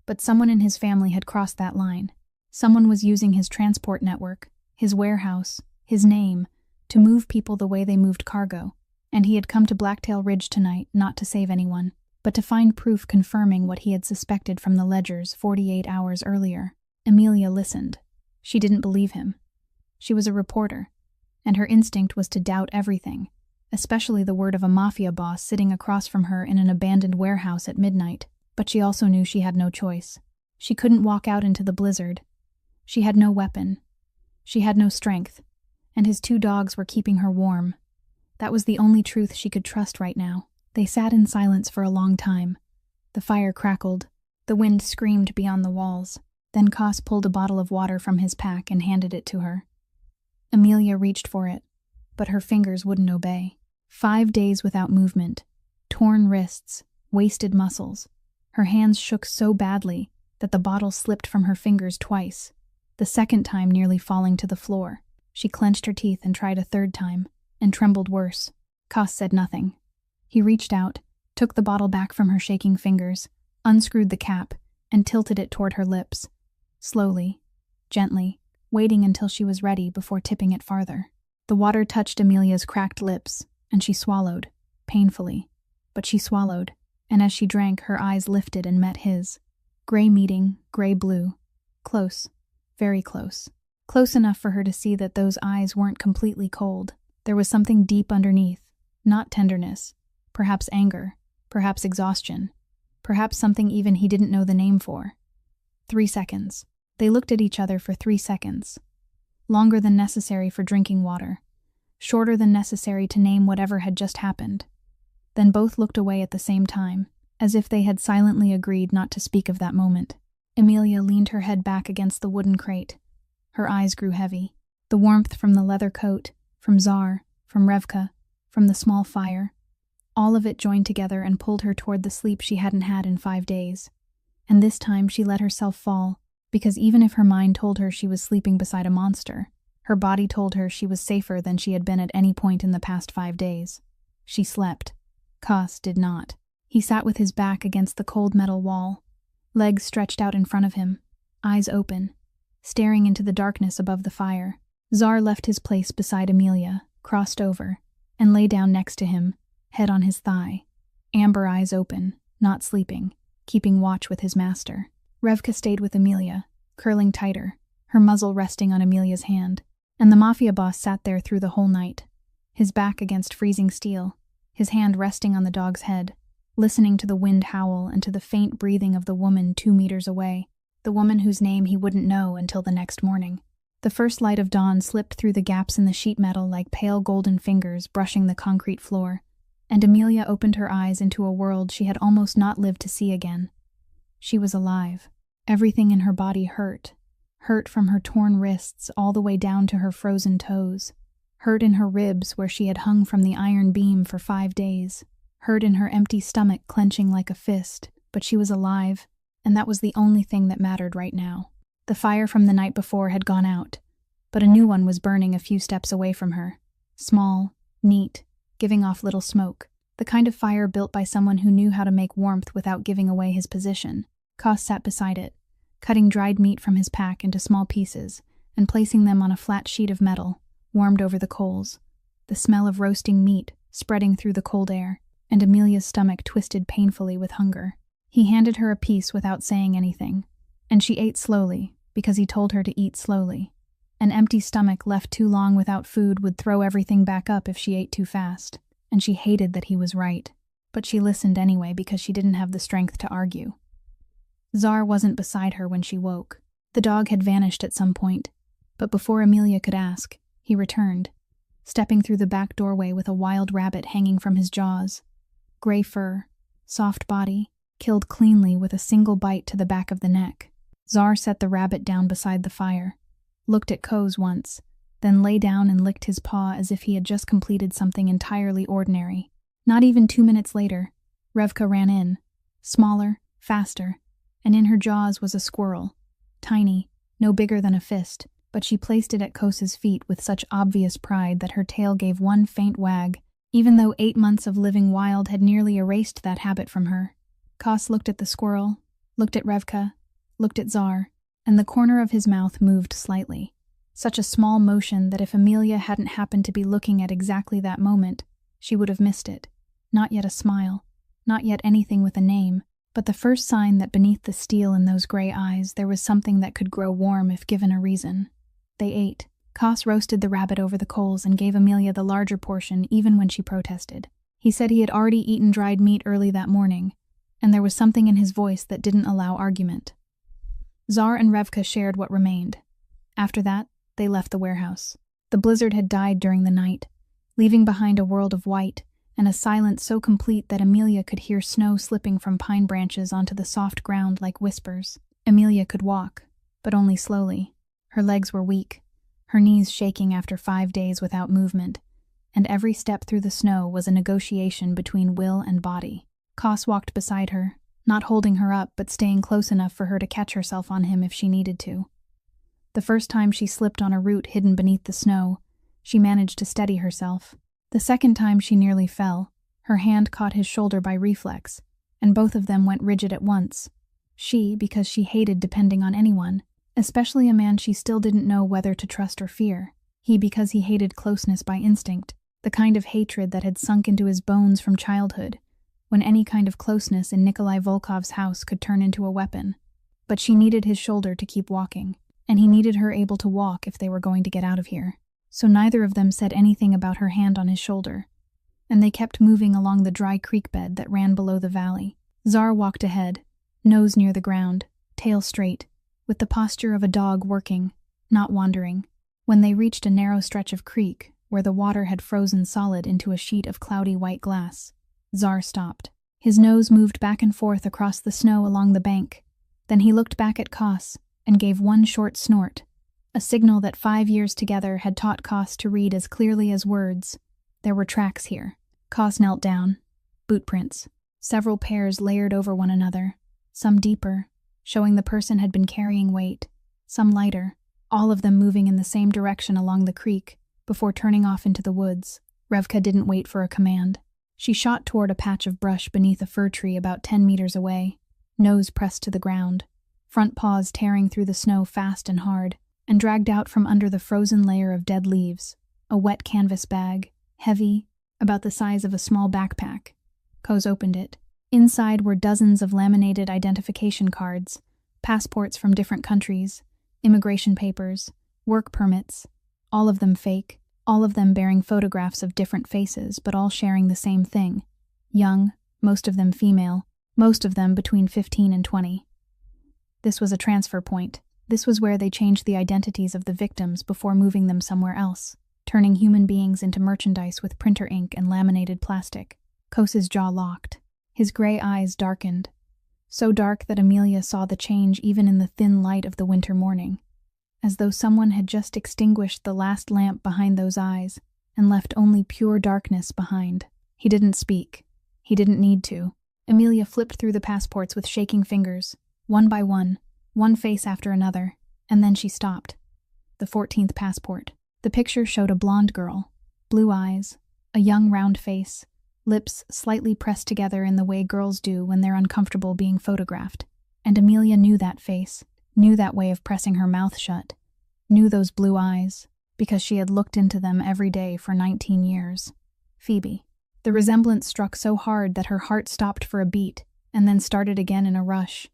But someone in his family had crossed that line. Someone was using his transport network, his warehouse, his name, to move people the way they moved cargo, and he had come to Blacktail Ridge tonight not to save anyone, but to find proof confirming what he had suspected from the ledgers 48 hours earlier. Amelia listened. She didn't believe him. She was a reporter, and her instinct was to doubt everything, especially the word of a Mafia boss sitting across from her in an abandoned warehouse at midnight. But she also knew she had no choice. She couldn't walk out into the blizzard. She had no weapon. She had no strength, and his 2 dogs were keeping her warm. That was the only truth she could trust right now. They sat in silence for a long time. The fire crackled. The wind screamed beyond the walls. Then Kos pulled a bottle of water from his pack and handed it to her. Amelia reached for it, but her fingers wouldn't obey. 5 days without movement, torn wrists, wasted muscles. Her hands shook so badly that the bottle slipped from her fingers twice, the second time nearly falling to the floor. She clenched her teeth and tried a 3rd time, and trembled worse. Kos said nothing. He reached out, took the bottle back from her shaking fingers, unscrewed the cap, and tilted it toward her lips. Slowly, gently, waiting until she was ready before tipping it farther. The water touched Amelia's cracked lips, and she swallowed, painfully. But she swallowed, and as she drank, her eyes lifted and met his. Gray meeting, gray blue. Close, very close. Close enough for her to see that those eyes weren't completely cold. There was something deep underneath, not tenderness, perhaps anger, perhaps exhaustion, perhaps something even he didn't know the name for. 3 seconds. They looked at each other for 3 seconds. Longer than necessary for drinking water. Shorter than necessary to name whatever had just happened. Then both looked away at the same time, as if they had silently agreed not to speak of that moment. Amelia leaned her head back against the wooden crate. Her eyes grew heavy. The warmth from the leather coat, from Tsar, from Revka, from the small fire, all of it joined together and pulled her toward the sleep she hadn't had in 5 days. And this time she let herself fall, because even if her mind told her she was sleeping beside a monster, Her body told her she was safer than she had been at any point in the past 5 days. She slept. Kos did not. He sat with his back against the cold metal wall, legs stretched out in front of him, eyes open, staring into the darkness above the fire. Zar left his place beside Amelia, crossed over, and lay down next to him, head on his thigh, amber eyes open, not sleeping, keeping watch with his master. Revka stayed with Amelia, curling tighter, her muzzle resting on Amelia's hand, and the Mafia boss sat there through the whole night, his back against freezing steel, his hand resting on the dog's head, listening to the wind howl and to the faint breathing of the woman 2 meters away, the woman whose name he wouldn't know until the next morning. The first light of dawn slipped through the gaps in the sheet metal like pale golden fingers brushing the concrete floor, and Amelia opened her eyes into a world she had almost not lived to see again. She was alive. Everything in her body hurt from her torn wrists all the way down to her frozen toes, hurt in her ribs where she had hung from the iron beam for 5 days, hurt in her empty stomach clenching like a fist, but she was alive, and that was the only thing that mattered right now. The fire from the night before had gone out, but a new one was burning a few steps away from her. Small, neat, giving off little smoke. The kind of fire built by someone who knew how to make warmth without giving away his position. Kos sat beside it, cutting dried meat from his pack into small pieces and placing them on a flat sheet of metal, warmed over the coals. The smell of roasting meat spreading through the cold air, and Amelia's stomach twisted painfully with hunger. He handed her a piece without saying anything, and she ate slowly, because he told her to eat slowly. An empty stomach left too long without food would throw everything back up if she ate too fast, and she hated that he was right. But she listened anyway because she didn't have the strength to argue. Zar wasn't beside her when she woke. The dog had vanished at some point, but before Amelia could ask, he returned, stepping through the back doorway with a wild rabbit hanging from his jaws. Gray fur, soft body, killed cleanly with a single bite to the back of the neck. Zar set the rabbit down beside the fire, looked at Kos once, then lay down and licked his paw as if he had just completed something entirely ordinary. Not even 2 minutes later, Revka ran in, smaller, faster, and in her jaws was a squirrel, tiny, no bigger than a fist, but she placed it at Kos's feet with such obvious pride that her tail gave one faint wag, even though 8 months of living wild had nearly erased that habit from her. Kos looked at the squirrel, looked at Revka, looked at Zar, and the corner of his mouth moved slightly. Such a small motion that if Amelia hadn't happened to be looking at exactly that moment, she would have missed it. Not yet a smile, not yet anything with a name, but the first sign that beneath the steel in those gray eyes there was something that could grow warm if given a reason. They ate. Kos roasted the rabbit over the coals and gave Amelia the larger portion even when she protested. He said he had already eaten dried meat early that morning, and there was something in his voice that didn't allow argument. Zar and Revka shared what remained. After that, they left the warehouse. The blizzard had died during the night, leaving behind a world of white and a silence so complete that Amelia could hear snow slipping from pine branches onto the soft ground like whispers. Amelia could walk, but only slowly. Her legs were weak, her knees shaking after 5 days without movement, and every step through the snow was a negotiation between will and body. Kos walked beside her, not holding her up but staying close enough for her to catch herself on him if she needed to. The first time she slipped on a root hidden beneath the snow, she managed to steady herself. The second time she nearly fell, her hand caught his shoulder by reflex, and both of them went rigid at once. She, because she hated depending on anyone, especially a man she still didn't know whether to trust or fear. He, because he hated closeness by instinct, the kind of hatred that had sunk into his bones from childhood, when any kind of closeness in Nikolai Volkov's house could turn into a weapon. But she needed his shoulder to keep walking, and he needed her able to walk if they were going to get out of here. So neither of them said anything about her hand on his shoulder, and they kept moving along the dry creek bed that ran below the valley. Zar walked ahead, nose near the ground, tail straight, with the posture of a dog working, not wandering. When they reached a narrow stretch of creek, where the water had frozen solid into a sheet of cloudy white glass, Zar stopped. His nose moved back and forth across the snow along the bank. Then he looked back at Kos and gave one short snort, a signal that 5 years together had taught Kos to read as clearly as words. There were tracks here. Kos knelt down. Boot prints. Several pairs layered over one another, some deeper, showing the person had been carrying weight, some lighter, all of them moving in the same direction along the creek before turning off into the woods. Revka didn't wait for a command. She shot toward a patch of brush beneath a fir tree about 10 meters away, nose pressed to the ground, front paws tearing through the snow fast and hard, and dragged out from under the frozen layer of dead leaves a wet canvas bag, heavy, about the size of a small backpack. Koz opened it. Inside were dozens of laminated identification cards, passports from different countries, immigration papers, work permits, all of them fake, all of them bearing photographs of different faces, but all sharing the same thing. Young, most of them female, most of them between 15 and 20. This was a transfer point. This was where they changed the identities of the victims before moving them somewhere else, turning human beings into merchandise with printer ink and laminated plastic. Koz's jaw locked. His gray eyes darkened, so dark that Amelia saw the change even in the thin light of the winter morning, as though someone had just extinguished the last lamp behind those eyes and left only pure darkness behind. He didn't speak. He didn't need to. Amelia flipped through the passports with shaking fingers, one by one face after another, and then she stopped. The 14th passport. The picture showed a blonde girl, blue eyes, a young round face, lips slightly pressed together in the way girls do when they're uncomfortable being photographed. And Amelia knew that face, knew that way of pressing her mouth shut, knew those blue eyes, because she had looked into them every day for 19 years. Phoebe. The resemblance struck so hard that her heart stopped for a beat and then started again in a rush,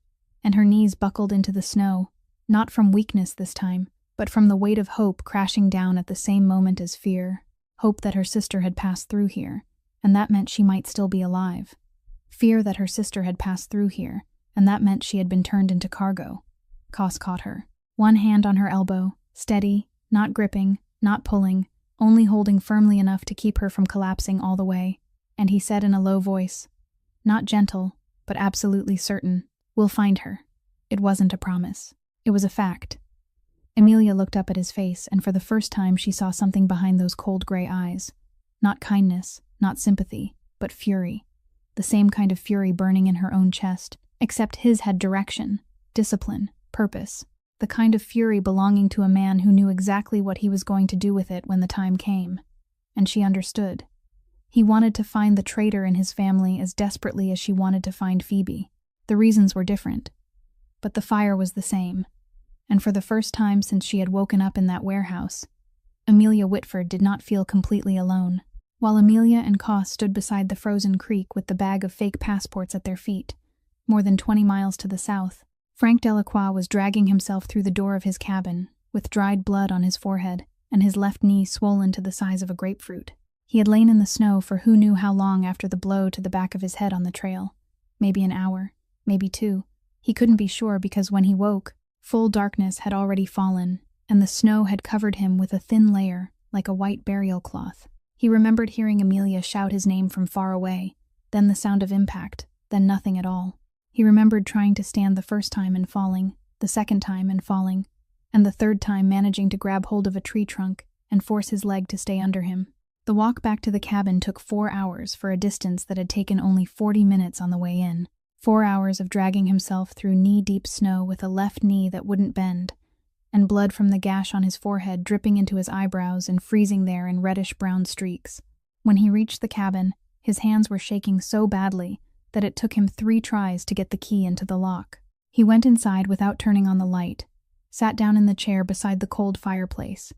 and her knees buckled into the snow, not from weakness this time, but from the weight of hope crashing down at the same moment as fear, hope that her sister had passed through here, and that meant she might still be alive. Fear that her sister had passed through here, and that meant she had been turned into cargo. Koz caught her. One hand on her elbow, steady, not gripping, not pulling, only holding firmly enough to keep her from collapsing all the way, and he said in a low voice, not gentle, but absolutely certain, "We'll find her." It wasn't a promise. It was a fact. Amelia looked up at his face, and for the first time she saw something behind those cold gray eyes. Not kindness, not sympathy, but fury. The same kind of fury burning in her own chest, except his had direction, discipline, purpose. The kind of fury belonging to a man who knew exactly what he was going to do with it when the time came. And she understood. He wanted to find the traitor in his family as desperately as she wanted to find Phoebe. The reasons were different, but the fire was the same. And for the first time since she had woken up in that warehouse, Amelia Whitford did not feel completely alone. While Amelia and Koz stood beside the frozen creek with the bag of fake passports at their feet, more than 20 miles to the south, Frank Delacroix was dragging himself through the door of his cabin, with dried blood on his forehead and his left knee swollen to the size of a grapefruit. He had lain in the snow for who knew how long after the blow to the back of his head on the trail. Maybe an hour, maybe 2. He couldn't be sure because when he woke, full darkness had already fallen, and the snow had covered him with a thin layer, like a white burial cloth. He remembered hearing Amelia shout his name from far away, then the sound of impact, then nothing at all. He remembered trying to stand the first time and falling, the second time and falling, and the third time managing to grab hold of a tree trunk and force his leg to stay under him. The walk back to the cabin took 4 hours for a distance that had taken only 40 minutes on the way in. 4 hours of dragging himself through knee-deep snow with a left knee that wouldn't bend, and blood from the gash on his forehead dripping into his eyebrows and freezing there in reddish-brown streaks. When he reached the cabin, his hands were shaking so badly that it took him 3 tries to get the key into the lock. He went inside without turning on the light, sat down in the chair beside the cold fireplace,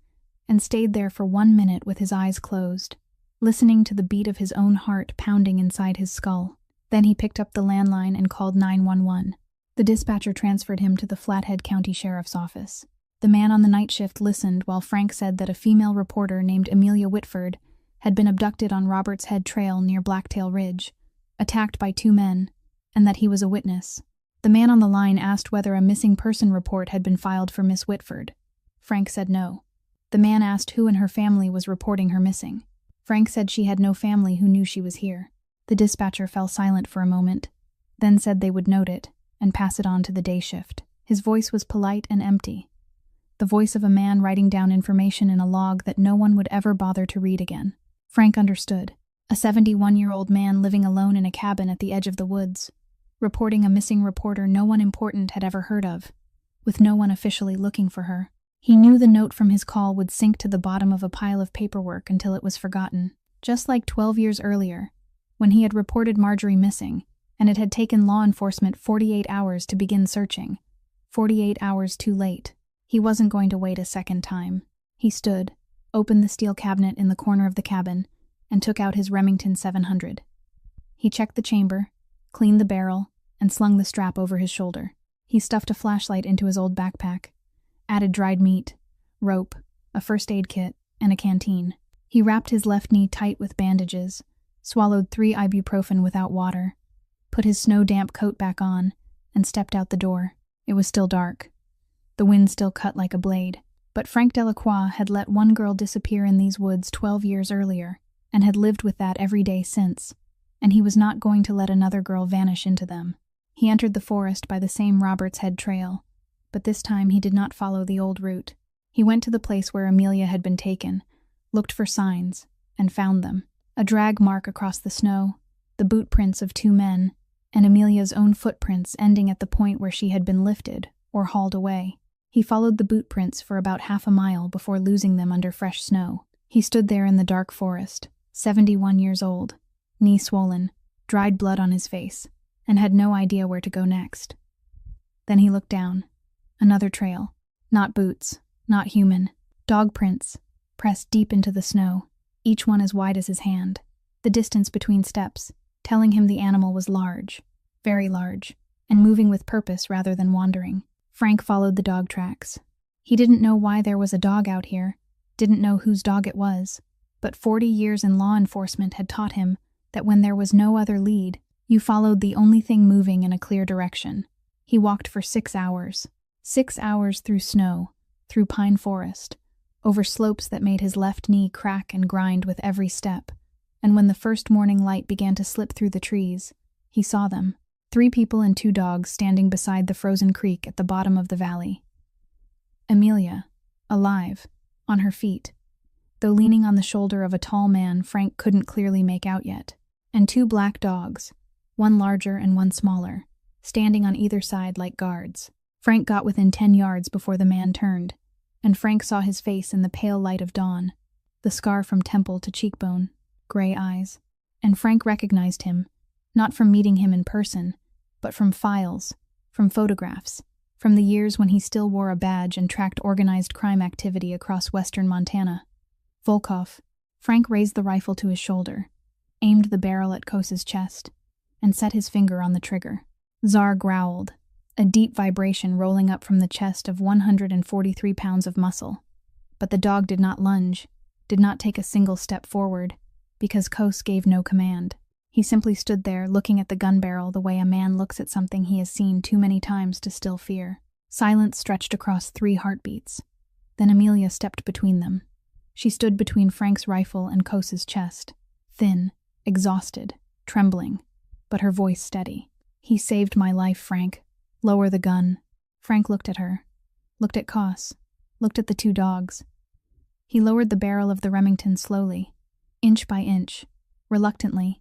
and stayed there for 1 minute with his eyes closed, listening to the beat of his own heart pounding inside his skull. Then he picked up the landline and called 911. The dispatcher transferred him to the Flathead County Sheriff's Office. The man on the night shift listened while Frank said that a female reporter named Amelia Whitford had been abducted on Robert's Head Trail near Blacktail Ridge, attacked by 2 men, and that he was a witness. The man on the line asked whether a missing person report had been filed for Miss Whitford. Frank said no. The man asked who in her family was reporting her missing. Frank said she had no family who knew she was here. The dispatcher fell silent for a moment, then said they would note it and pass it on to the day shift. His voice was polite and empty, the voice of a man writing down information in a log that no one would ever bother to read again. Frank understood. A 71-year-old man living alone in a cabin at the edge of the woods, reporting a missing reporter no one important had ever heard of, with no one officially looking for her. He knew the note from his call would sink to the bottom of a pile of paperwork until it was forgotten, just like 12 years earlier, when he had reported Marjorie missing, and it had taken law enforcement 48 hours to begin searching. 48 hours too late. He wasn't going to wait a second time. He stood, opened the steel cabinet in the corner of the cabin, and took out his Remington 700. He checked the chamber, cleaned the barrel, and slung the strap over his shoulder. He stuffed a flashlight into his old backpack, added dried meat, rope, a first aid kit, and a canteen. He wrapped his left knee tight with bandages, swallowed 3 ibuprofen without water, put his snow-damp coat back on, and stepped out the door. It was still dark. The wind still cut like a blade. But Frank Delacroix had let one girl disappear in these woods 12 years earlier, and had lived with that every day since, and he was not going to let another girl vanish into them. He entered the forest by the same Robert's Head trail, but this time he did not follow the old route. He went to the place where Amelia had been taken, looked for signs, and found them. A drag mark across the snow, the boot prints of 2 men, and Amelia's own footprints ending at the point where she had been lifted or hauled away. He followed the boot prints for about half a mile before losing them under fresh snow. He stood there in the dark forest, 71 years old, knee swollen, dried blood on his face, and had no idea where to go next. Then he looked down. Another trail. Not boots, not human. Dog prints, pressed deep into the snow, each one as wide as his hand. The distance between steps, telling him the animal was large, very large, and moving with purpose rather than wandering. Frank followed the dog tracks. He didn't know why there was a dog out here, didn't know whose dog it was, but 40 years in law enforcement had taught him that when there was no other lead, you followed the only thing moving in a clear direction. He walked for 6 hours. 6 hours through snow, through pine forest, over slopes that made his left knee crack and grind with every step, and when the first morning light began to slip through the trees, he saw them. 3 people and 2 dogs standing beside the frozen creek at the bottom of the valley. Amelia, alive, on her feet, though leaning on the shoulder of a tall man Frank couldn't clearly make out yet, and 2 black dogs, one larger and one smaller, standing on either side like guards. Frank got within 10 yards before the man turned, and Frank saw his face in the pale light of dawn, the scar from temple to cheekbone, gray eyes, and Frank recognized him, not from meeting him in person, but from files, from photographs, from the years when he still wore a badge and tracked organized crime activity across western Montana. Volkov. Frank raised the rifle to his shoulder, aimed the barrel at Kos's chest, and set his finger on the trigger. Tsar growled, a deep vibration rolling up from the chest of 143 pounds of muscle. But the dog did not lunge, did not take a single step forward, because Kos gave no command. He simply stood there, looking at the gun barrel the way a man looks at something he has seen too many times to still fear. Silence stretched across 3 heartbeats. Then Amelia stepped between them. She stood between Frank's rifle and Kos's chest, thin, exhausted, trembling, but her voice steady. "He saved my life, Frank. Lower the gun." Frank looked at her, looked at Kos, looked at the 2 dogs. He lowered the barrel of the Remington slowly, inch by inch, reluctantly,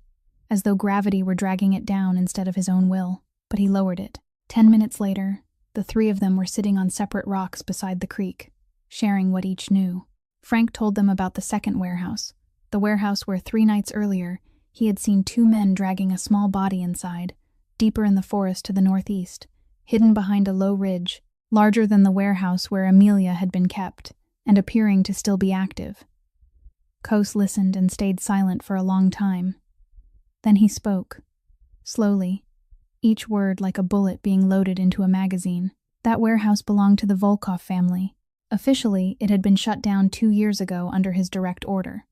as though gravity were dragging it down instead of his own will, but he lowered it. 10 minutes later, the 3 of them were sitting on separate rocks beside the creek, sharing what each knew. Frank told them about the second warehouse, the warehouse where 3 nights earlier he had seen 2 men dragging a small body inside, deeper in the forest to the northeast, hidden behind a low ridge, larger than the warehouse where Amelia had been kept, and appearing to still be active. Kos listened and stayed silent for a long time. Then he spoke, slowly, each word like a bullet being loaded into a magazine. That warehouse belonged to the Volkov family. Officially, it had been shut down 2 years ago under his direct order.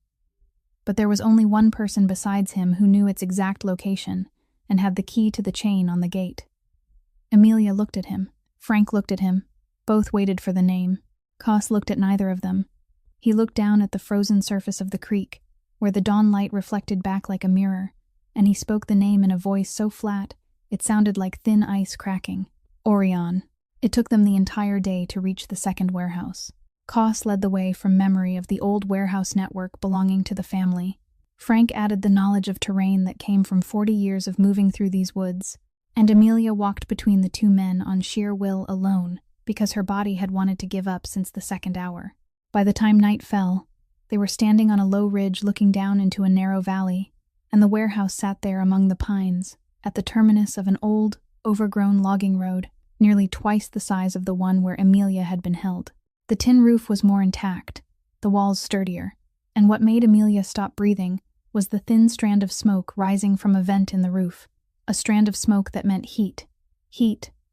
But there was only one person besides him who knew its exact location and had the key to the chain on the gate. Amelia looked at him. Frank looked at him. Both waited for the name. Kos looked at neither of them. He looked down at the frozen surface of the creek, where the dawn light reflected back like a mirror, and he spoke the name in a voice so flat it sounded like thin ice cracking. Orion. It took them the entire day to reach the second warehouse. Kos led the way from memory of the old warehouse network belonging to the family. Frank added the knowledge of terrain that came from 40 years of moving through these woods, and Amelia walked between the 2 men on sheer will alone, because her body had wanted to give up since the second hour. By the time night fell, they were standing on a low ridge looking down into a narrow valley, and the warehouse sat there among the pines, at the terminus of an old, overgrown logging road, nearly twice the size of the one where Amelia had been held. The tin roof was more intact, the walls sturdier, and what made Amelia stop breathing was the thin strand of smoke rising from a vent in the roof, a strand of smoke that meant heat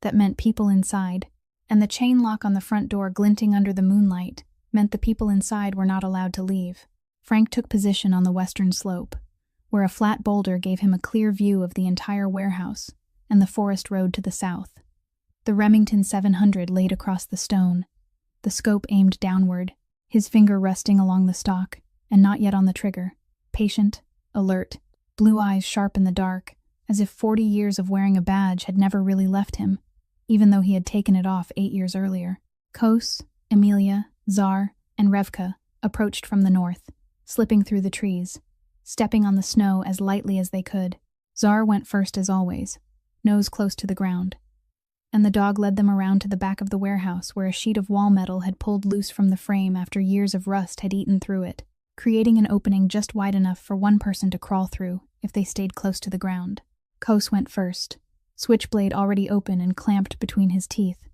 that meant people inside, and the chain lock on the front door glinting under the moonlight meant the people inside were not allowed to leave. Frank took position on the western slope, where a flat boulder gave him a clear view of the entire warehouse and the forest road to the south. The Remington 700 laid across the stone, the scope aimed downward, his finger resting along the stock and not yet on the trigger, patient, alert, blue eyes sharp in the dark, as if 40 years of wearing a badge had never really left him, even though he had taken it off 8 years earlier. Kos, Amelia, Tsar, and Revka approached from the north, slipping through the trees, stepping on the snow as lightly as they could. Tsar went first as always, nose close to the ground, and the dog led them around to the back of the warehouse where a sheet of wall metal had pulled loose from the frame after years of rust had eaten through it, creating an opening just wide enough for one person to crawl through if they stayed close to the ground. Kos went first, switchblade already open and clamped between his teeth,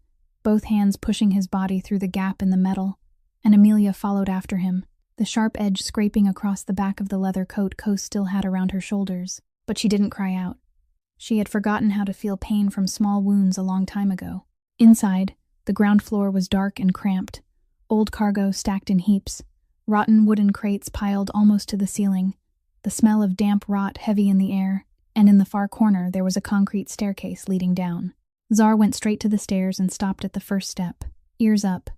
both hands pushing his body through the gap in the metal, and Amelia followed after him, the sharp edge scraping across the back of the leather coat Kos still had around her shoulders. But she didn't cry out. She had forgotten how to feel pain from small wounds a long time ago. Inside, the ground floor was dark and cramped, old cargo stacked in heaps, rotten wooden crates piled almost to the ceiling, the smell of damp rot heavy in the air, and in the far corner there was a concrete staircase leading down. Tsar went straight to the stairs and stopped at the first step, ears up,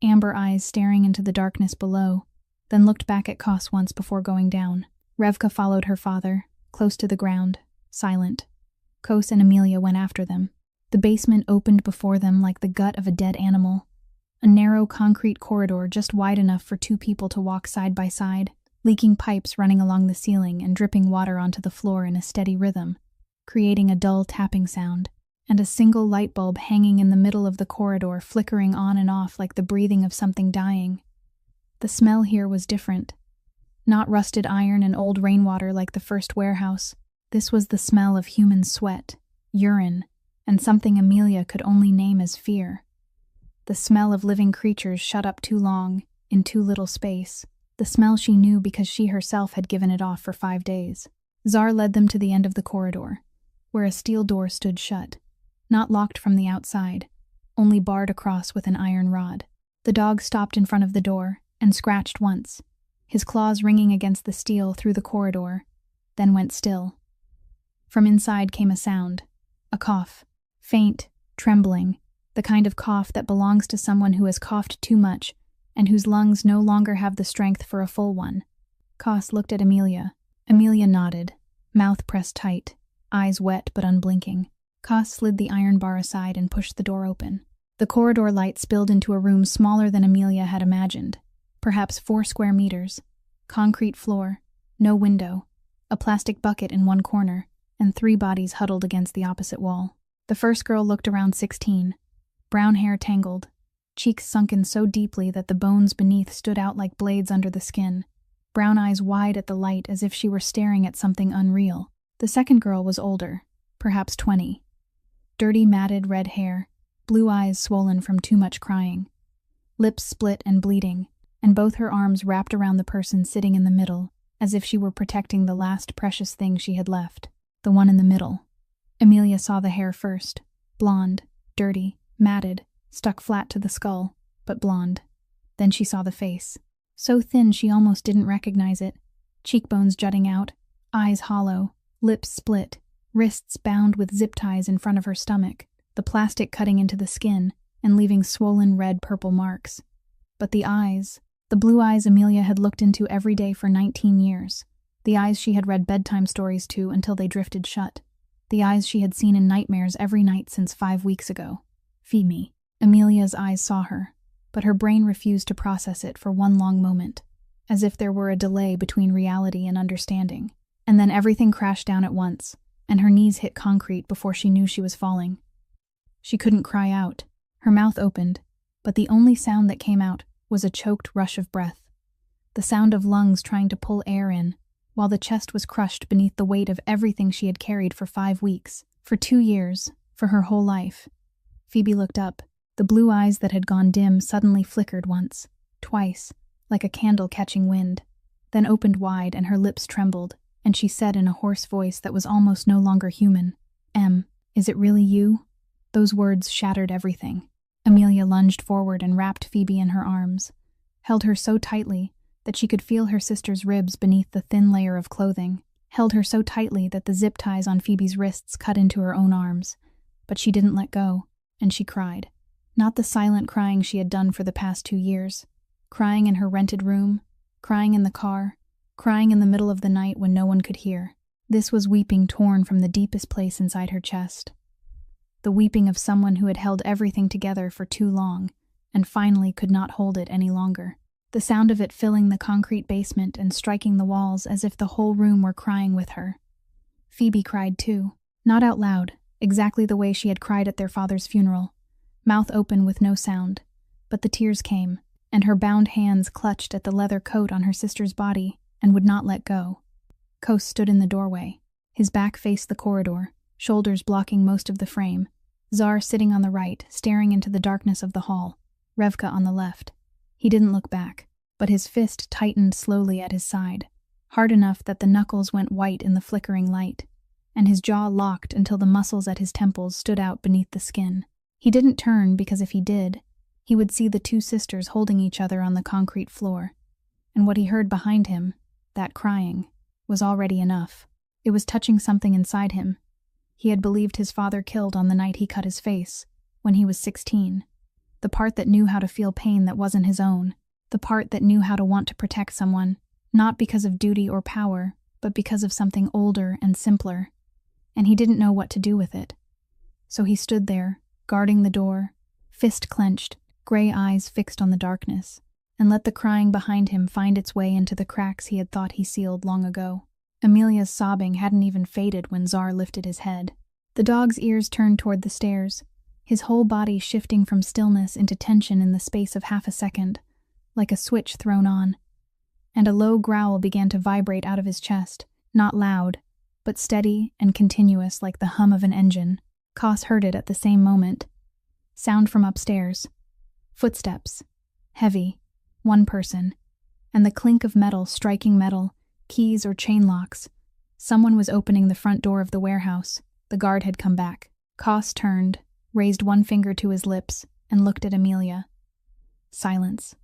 amber eyes staring into the darkness below, then looked back at Kos once before going down. Revka followed her father, close to the ground, silent. Kos and Amelia went after them. The basement opened before them like the gut of a dead animal, a narrow concrete corridor just wide enough for 2 people to walk side by side, leaking pipes running along the ceiling and dripping water onto the floor in a steady rhythm, creating a dull tapping sound, and a single light bulb hanging in the middle of the corridor flickering on and off like the breathing of something dying. The smell here was different. Not rusted iron and old rainwater like the first warehouse. This was the smell of human sweat, urine, and something Amelia could only name as fear. The smell of living creatures shut up too long, in too little space. The smell she knew because she herself had given it off for 5 days. Tsar led them to the end of the corridor, where a steel door stood shut, not locked from the outside, only barred across with an iron rod. The dog stopped in front of the door and scratched once, his claws ringing against the steel through the corridor, then went still. From inside came a sound, a cough, faint, trembling, the kind of cough that belongs to someone who has coughed too much and whose lungs no longer have the strength for a full one. Kos looked at Amelia. Amelia nodded, mouth pressed tight, eyes wet but unblinking. Kos slid the iron bar aside and pushed the door open. The corridor light spilled into a room smaller than Amelia had imagined, perhaps 4 square meters. Concrete floor, no window, a plastic bucket in one corner, and 3 bodies huddled against the opposite wall. The first girl looked around 16, brown hair tangled, cheeks sunken so deeply that the bones beneath stood out like blades under the skin, brown eyes wide at the light as if she were staring at something unreal. The second girl was older, perhaps 20. Dirty matted red hair, blue eyes swollen from too much crying, lips split and bleeding, and both her arms wrapped around the person sitting in the middle, as if she were protecting the last precious thing she had left. The one in the middle. Amelia saw the hair first, blonde, dirty, matted, stuck flat to the skull, but blonde. Then she saw the face. So thin she almost didn't recognize it, cheekbones jutting out, eyes hollow, lips split, wrists bound with zip ties in front of her stomach, the plastic cutting into the skin and leaving swollen red-purple marks. But the eyes, the blue eyes Amelia had looked into every day for 19 years, the eyes she had read bedtime stories to until they drifted shut, the eyes she had seen in nightmares every night since 5 weeks ago. Feed me. Amelia's eyes saw her, but her brain refused to process it for one long moment, as if there were a delay between reality and understanding. And then everything crashed down at once, and her knees hit concrete before she knew she was falling. She couldn't cry out. Her mouth opened, but the only sound that came out was a choked rush of breath. The sound of lungs trying to pull air in, while the chest was crushed beneath the weight of everything she had carried for 5 weeks, for 2 years, for her whole life. Phoebe looked up. The blue eyes that had gone dim suddenly flickered once, twice, like a candle catching wind, then opened wide and her lips trembled, and she said in a hoarse voice that was almost no longer human, Is it really you?" Those words shattered everything. Amelia lunged forward and wrapped Phoebe in her arms, held her so tightly that she could feel her sister's ribs beneath the thin layer of clothing, held her so tightly that the zip ties on Phoebe's wrists cut into her own arms. But she didn't let go, and she cried. Not the silent crying she had done for the past 2 years. Crying in her rented room, crying in the car, crying in the middle of the night when no one could hear. This was weeping torn from the deepest place inside her chest. The weeping of someone who had held everything together for too long, and finally could not hold it any longer. The sound of it filling the concrete basement and striking the walls as if the whole room were crying with her. Phoebe cried too, not out loud, exactly the way she had cried at their father's funeral, mouth open with no sound, but the tears came, and her bound hands clutched at the leather coat on her sister's body and would not let go. Kos stood in the doorway. His back faced the corridor, shoulders blocking most of the frame. Zar sitting on the right, staring into the darkness of the hall. Revka on the left. He didn't look back, but his fist tightened slowly at his side, hard enough that the knuckles went white in the flickering light, and his jaw locked until the muscles at his temples stood out beneath the skin. He didn't turn because if he did, he would see the 2 sisters holding each other on the concrete floor. And what he heard behind him, that crying, was already enough. It was touching something inside him. He had believed his father killed on the night he cut his face, when he was 16. The part that knew how to feel pain that wasn't his own. The part that knew how to want to protect someone, not because of duty or power, but because of something older and simpler. And he didn't know what to do with it. So he stood there, guarding the door, fist clenched, gray eyes fixed on the darkness, and let the crying behind him find its way into the cracks he had thought he sealed long ago. Amelia's sobbing hadn't even faded when Zar lifted his head. The dog's ears turned toward the stairs, his whole body shifting from stillness into tension in the space of half a second, like a switch thrown on. And a low growl began to vibrate out of his chest, not loud, but steady and continuous like the hum of an engine. Kos heard it at the same moment. Sound from upstairs. Footsteps. Heavy. One person. And the clink of metal striking metal, keys or chain locks. Someone was opening the front door of the warehouse. The guard had come back. Kos turned, raised one finger to his lips, and looked at Amelia. Silence.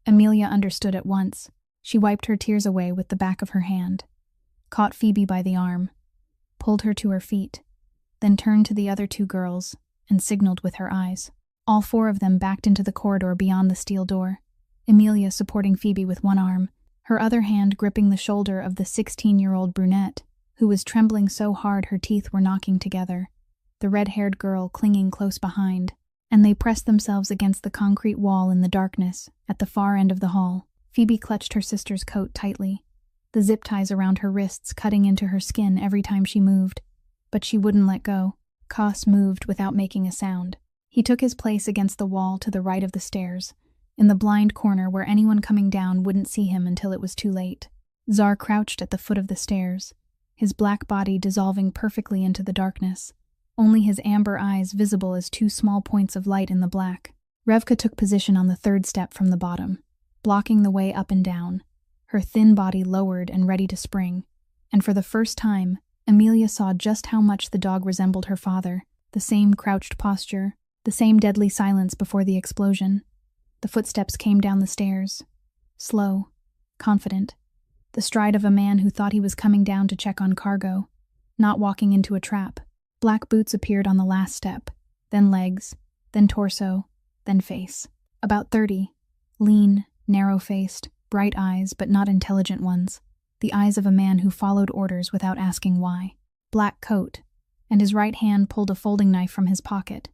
Amelia understood at once. She wiped her tears away with the back of her hand, caught Phoebe by the arm, pulled her to her feet, then turned to the other 2 girls and signaled with her eyes. All 4 of them backed into the corridor beyond the steel door, Amelia supporting Phoebe with one arm, her other hand gripping the shoulder of the 16-year-old brunette, who was trembling so hard her teeth were knocking together, the red-haired girl clinging close behind, and they pressed themselves against the concrete wall in the darkness at the far end of the hall. Phoebe clutched her sister's coat tightly, the zip ties around her wrists cutting into her skin every time she moved, but she wouldn't let go. Kos moved without making a sound. He took his place against the wall to the right of the stairs, in the blind corner where anyone coming down wouldn't see him until it was too late. Zar crouched at the foot of the stairs, his black body dissolving perfectly into the darkness, only his amber eyes visible as 2 small points of light in the black. Revka took position on the 3rd step from the bottom, blocking the way up and down, her thin body lowered and ready to spring. And for the first time, Amelia saw just how much the dog resembled her father, the same crouched posture, the same deadly silence before the explosion. The footsteps came down the stairs, slow, confident, the stride of a man who thought he was coming down to check on cargo, not walking into a trap. Black boots appeared on the last step, then legs, then torso, then face. About 30, lean, narrow-faced, bright eyes but not intelligent ones, the eyes of a man who followed orders without asking why. Black coat, and his right hand pulled a folding knife from his pocket,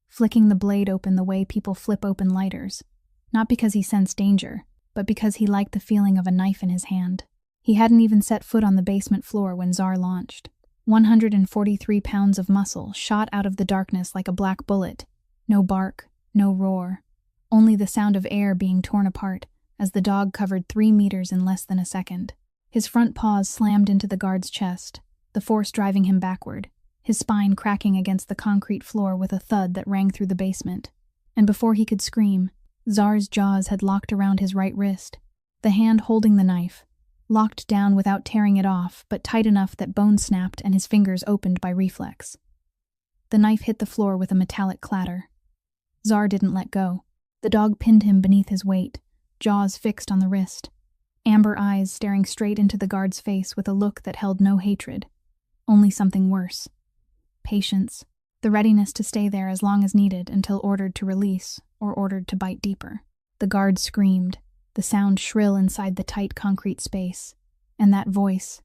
flicking the blade open the way people flip open lighters, not because he sensed danger, but because he liked the feeling of a knife in his hand. He hadn't even set foot on the basement floor when Zar launched. 143 pounds of muscle shot out of the darkness like a black bullet. No bark, no roar. Only the sound of air being torn apart as the dog covered 3 meters in less than a second. His front paws slammed into the guard's chest, the force driving him backward, his spine cracking against the concrete floor with a thud that rang through the basement. And before he could scream, Czar's jaws had locked around his right wrist, the hand holding the knife, locked down without tearing it off, but tight enough that bone snapped and his fingers opened by reflex. The knife hit the floor with a metallic clatter. Czar didn't let go. The dog pinned him beneath his weight, jaws fixed on the wrist, amber eyes staring straight into the guard's face with a look that held no hatred, only something worse. Patience, the readiness to stay there as long as needed until ordered to release or ordered to bite deeper. The guard screamed, the sound shrill inside the tight concrete space, and that voice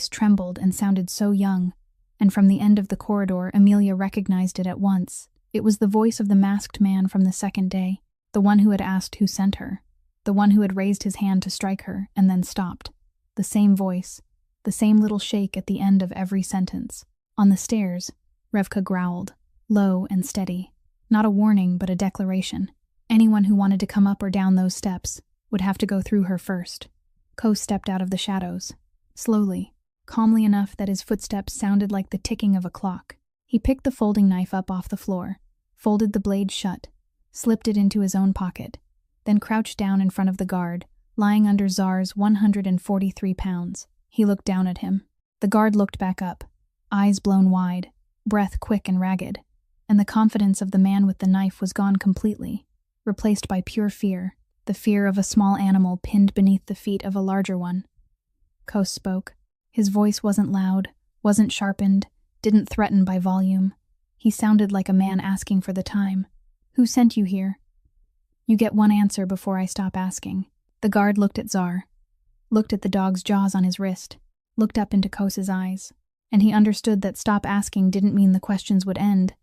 trembled and sounded so young, and from the end of the corridor Amelia recognized it at once. It was the voice of the masked man from the second day, the one who had asked who sent her, the one who had raised his hand to strike her and then stopped. The same voice, the same little shake at the end of every sentence. On the stairs, Revka growled, low and steady. Not a warning, but a declaration. Anyone who wanted to come up or down those steps would have to go through her first. Kos stepped out of the shadows, slowly, calmly enough that his footsteps sounded like the ticking of a clock. He picked the folding knife up off the floor, folded the blade shut, slipped it into his own pocket, then crouched down in front of the guard, lying under Czar's 143 pounds. He looked down at him. The guard looked back up, eyes blown wide, breath quick and ragged, and the confidence of the man with the knife was gone completely, replaced by pure fear, the fear of a small animal pinned beneath the feet of a larger one. Kos spoke. His voice wasn't loud, wasn't sharpened, didn't threaten by volume. He sounded like a man asking for the time. Who sent you here? You get one answer before I stop asking. The guard looked at Czar, looked at the dog's jaws on his wrist, looked up into Kos's eyes, and he understood that stop asking didn't mean the questions would end.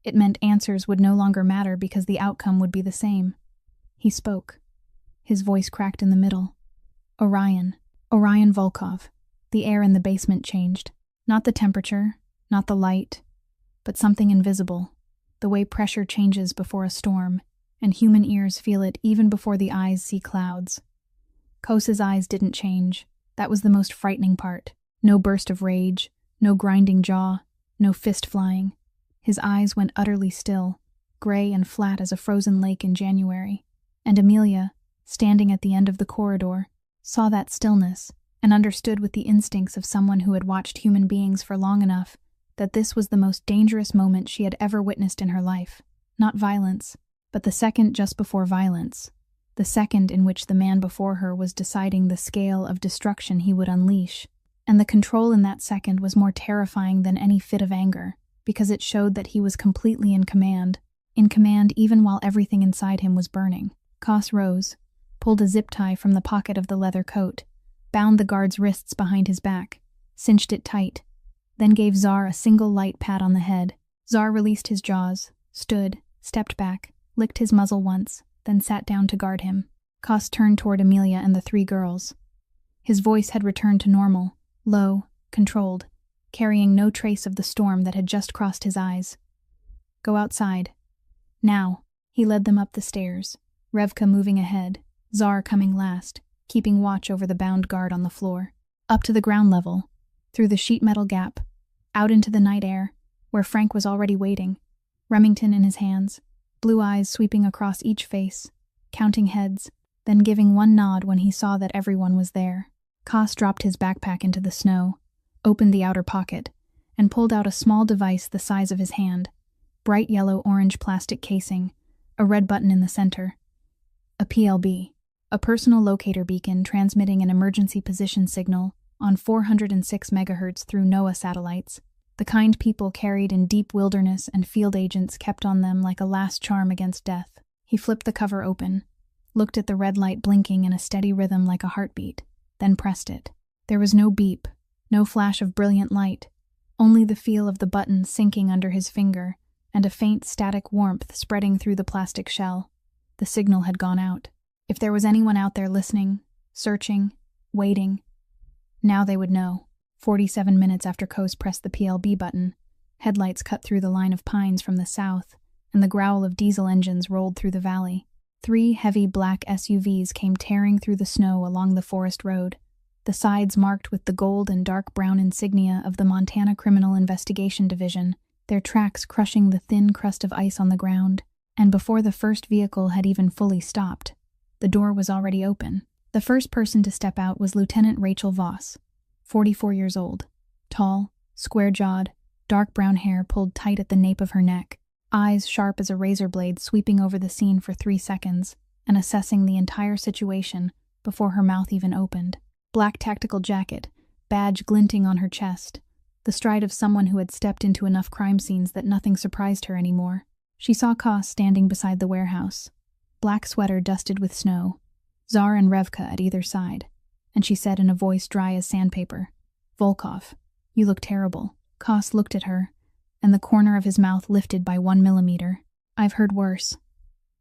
It meant answers would no longer matter because the outcome would be the same. He spoke. His voice cracked in the middle. Orion Volkov. The air in the basement changed. Not the temperature, not the light, but something invisible, the way pressure changes before a storm, and human ears feel it even before the eyes see clouds. Kos's eyes didn't change. That was the most frightening part. No burst of rage, no grinding jaw, no fist flying. His eyes went utterly still, gray and flat as a frozen lake in January. And Amelia, standing at the end of the corridor, saw that stillness and understood with the instincts of someone who had watched human beings for long enough that this was the most dangerous moment she had ever witnessed in her life. Not violence, but the second just before violence. The second in which the man before her was deciding the scale of destruction he would unleash. And the control in that second was more terrifying than any fit of anger, because it showed that he was completely in command even while everything inside him was burning. Kos rose, pulled a zip tie from the pocket of the leather coat, bound the guard's wrists behind his back, cinched it tight, then gave Czar a single light pat on the head. Czar released his jaws, stood, stepped back, licked his muzzle once, then sat down to guard him. Kos turned toward Amelia and the 3 girls. His voice had returned to normal, low, controlled, carrying no trace of the storm that had just crossed his eyes. Go outside. Now. He led them up the stairs, Revka moving ahead, Czar coming last, keeping watch over the bound guard on the floor. Up to the ground level, through the sheet metal gap, out into the night air, where Frank was already waiting, Remington in his hands, blue eyes sweeping across each face, counting heads, then giving one nod when he saw that everyone was there. Kos dropped his backpack into the snow, opened the outer pocket, and pulled out a small device the size of his hand, bright yellow-orange plastic casing, a red button in the center. A PLB, a personal locator beacon transmitting an emergency position signal on 406 MHz through NOAA satellites, the kind people carried in deep wilderness and field agents kept on them like a last charm against death. He flipped the cover open, looked at the red light blinking in a steady rhythm like a heartbeat, then pressed it. There was no beep, no flash of brilliant light, only the feel of the button sinking under his finger and a faint static warmth spreading through the plastic shell. The signal had gone out. If there was anyone out there listening, searching, waiting, now they would know. 47 minutes after Kos pressed the PLB button, headlights cut through the line of pines from the south and the growl of diesel engines rolled through the valley. 3 heavy black SUVs came tearing through the snow along the forest road, the sides marked with the gold and dark brown insignia of the Montana Criminal Investigation Division, their tracks crushing the thin crust of ice on the ground. And before the first vehicle had even fully stopped, the door was already open. The first person to step out was Lieutenant Rachel Voss, 44 years old. Tall, square-jawed, dark brown hair pulled tight at the nape of her neck, eyes sharp as a razor blade sweeping over the scene for 3 seconds and assessing the entire situation before her mouth even opened. Black tactical jacket, badge glinting on her chest, the stride of someone who had stepped into enough crime scenes that nothing surprised her anymore. She saw Koss standing beside the warehouse, black sweater dusted with snow, Tsar and Revka at either side, and she said in a voice dry as sandpaper, "Volkov, you look terrible." Koss looked at her, and the corner of his mouth lifted by 1 millimeter. "I've heard worse."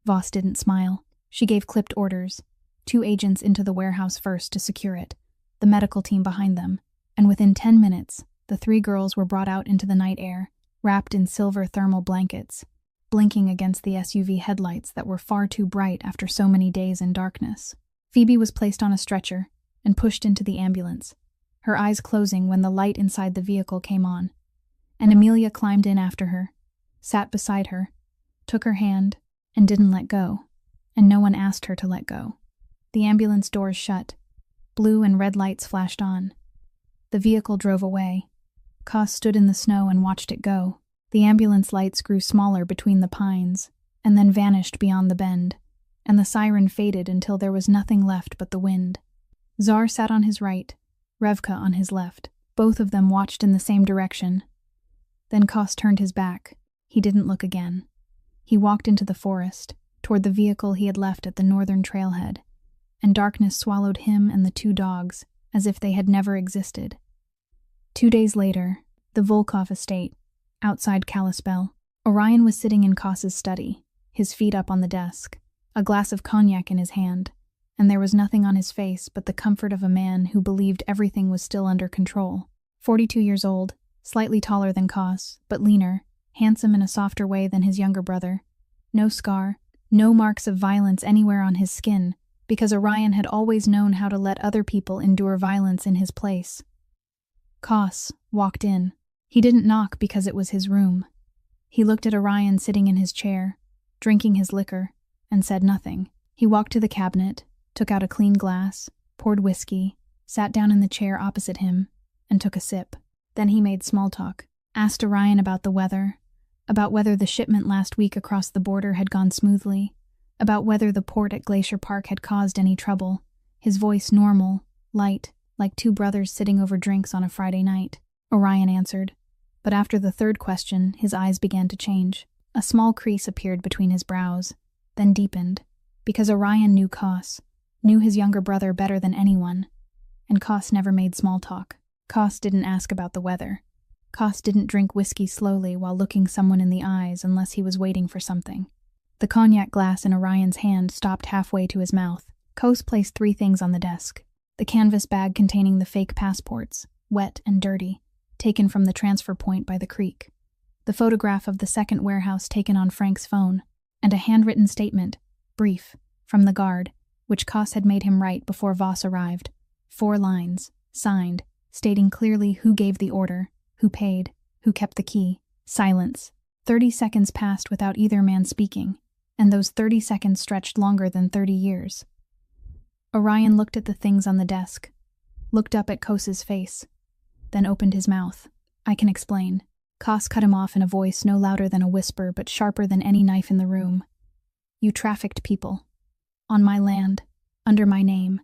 Voss didn't smile. She gave clipped orders, 2 agents into the warehouse first to secure it, the medical team behind them, and within 10 minutes, the 3 girls were brought out into the night air, wrapped in silver thermal blankets, blinking against the SUV headlights that were far too bright after so many days in darkness. Phoebe was placed on a stretcher and pushed into the ambulance, her eyes closing when the light inside the vehicle came on. And Amelia climbed in after her, sat beside her, took her hand, and didn't let go. And no one asked her to let go. The ambulance doors shut. Blue and red lights flashed on. The vehicle drove away. Koss stood in the snow and watched it go. The ambulance lights grew smaller between the pines, and then vanished beyond the bend, and the siren faded until there was nothing left but the wind. Tsar sat on his right, Revka on his left. Both of them watched in the same direction. Then Koss turned his back. He didn't look again. He walked into the forest, toward the vehicle he had left at the northern trailhead, and darkness swallowed him and the 2 dogs as if they had never existed. 2 days later, the Volkov estate, outside Kalispell. Orion was sitting in Koss's study, his feet up on the desk, a glass of cognac in his hand, and there was nothing on his face but the comfort of a man who believed everything was still under control. 42 years old, slightly taller than Koss, but leaner, handsome in a softer way than his younger brother. No scar, no marks of violence anywhere on his skin, because Orion had always known how to let other people endure violence in his place. Koss walked in. He didn't knock because it was his room. He looked at Orion sitting in his chair, drinking his liquor, and said nothing. He walked to the cabinet, took out a clean glass, poured whiskey, sat down in the chair opposite him, and took a sip. Then he made small talk, asked Orion about the weather, about whether the shipment last week across the border had gone smoothly, about whether the port at Glacier Park had caused any trouble, his voice normal, light, like 2 brothers sitting over drinks on a Friday night. Orion answered. But after the 3rd question, his eyes began to change. A small crease appeared between his brows, then deepened, because Orion knew Koss, knew his younger brother better than anyone, and Koss never made small talk. Koss didn't ask about the weather. Koss didn't drink whiskey slowly while looking someone in the eyes unless he was waiting for something. The cognac glass in Orion's hand stopped halfway to his mouth. Koss placed 3 things on the desk. The canvas bag containing the fake passports, wet and dirty, taken from the transfer point by the creek. The photograph of the second warehouse taken on Frank's phone, and a handwritten statement, brief, from the guard, which Koss had made him write before Voss arrived. 4 lines, signed, stating clearly who gave the order, who paid, who kept the key. Silence. 30 seconds passed without either man speaking, and those 30 seconds stretched longer than 30 years. Orion looked at the things on the desk, looked up at Koss's face, then opened his mouth. "I can explain." Koss cut him off in a voice no louder than a whisper but sharper than any knife in the room. "You trafficked people. On my land. Under my name.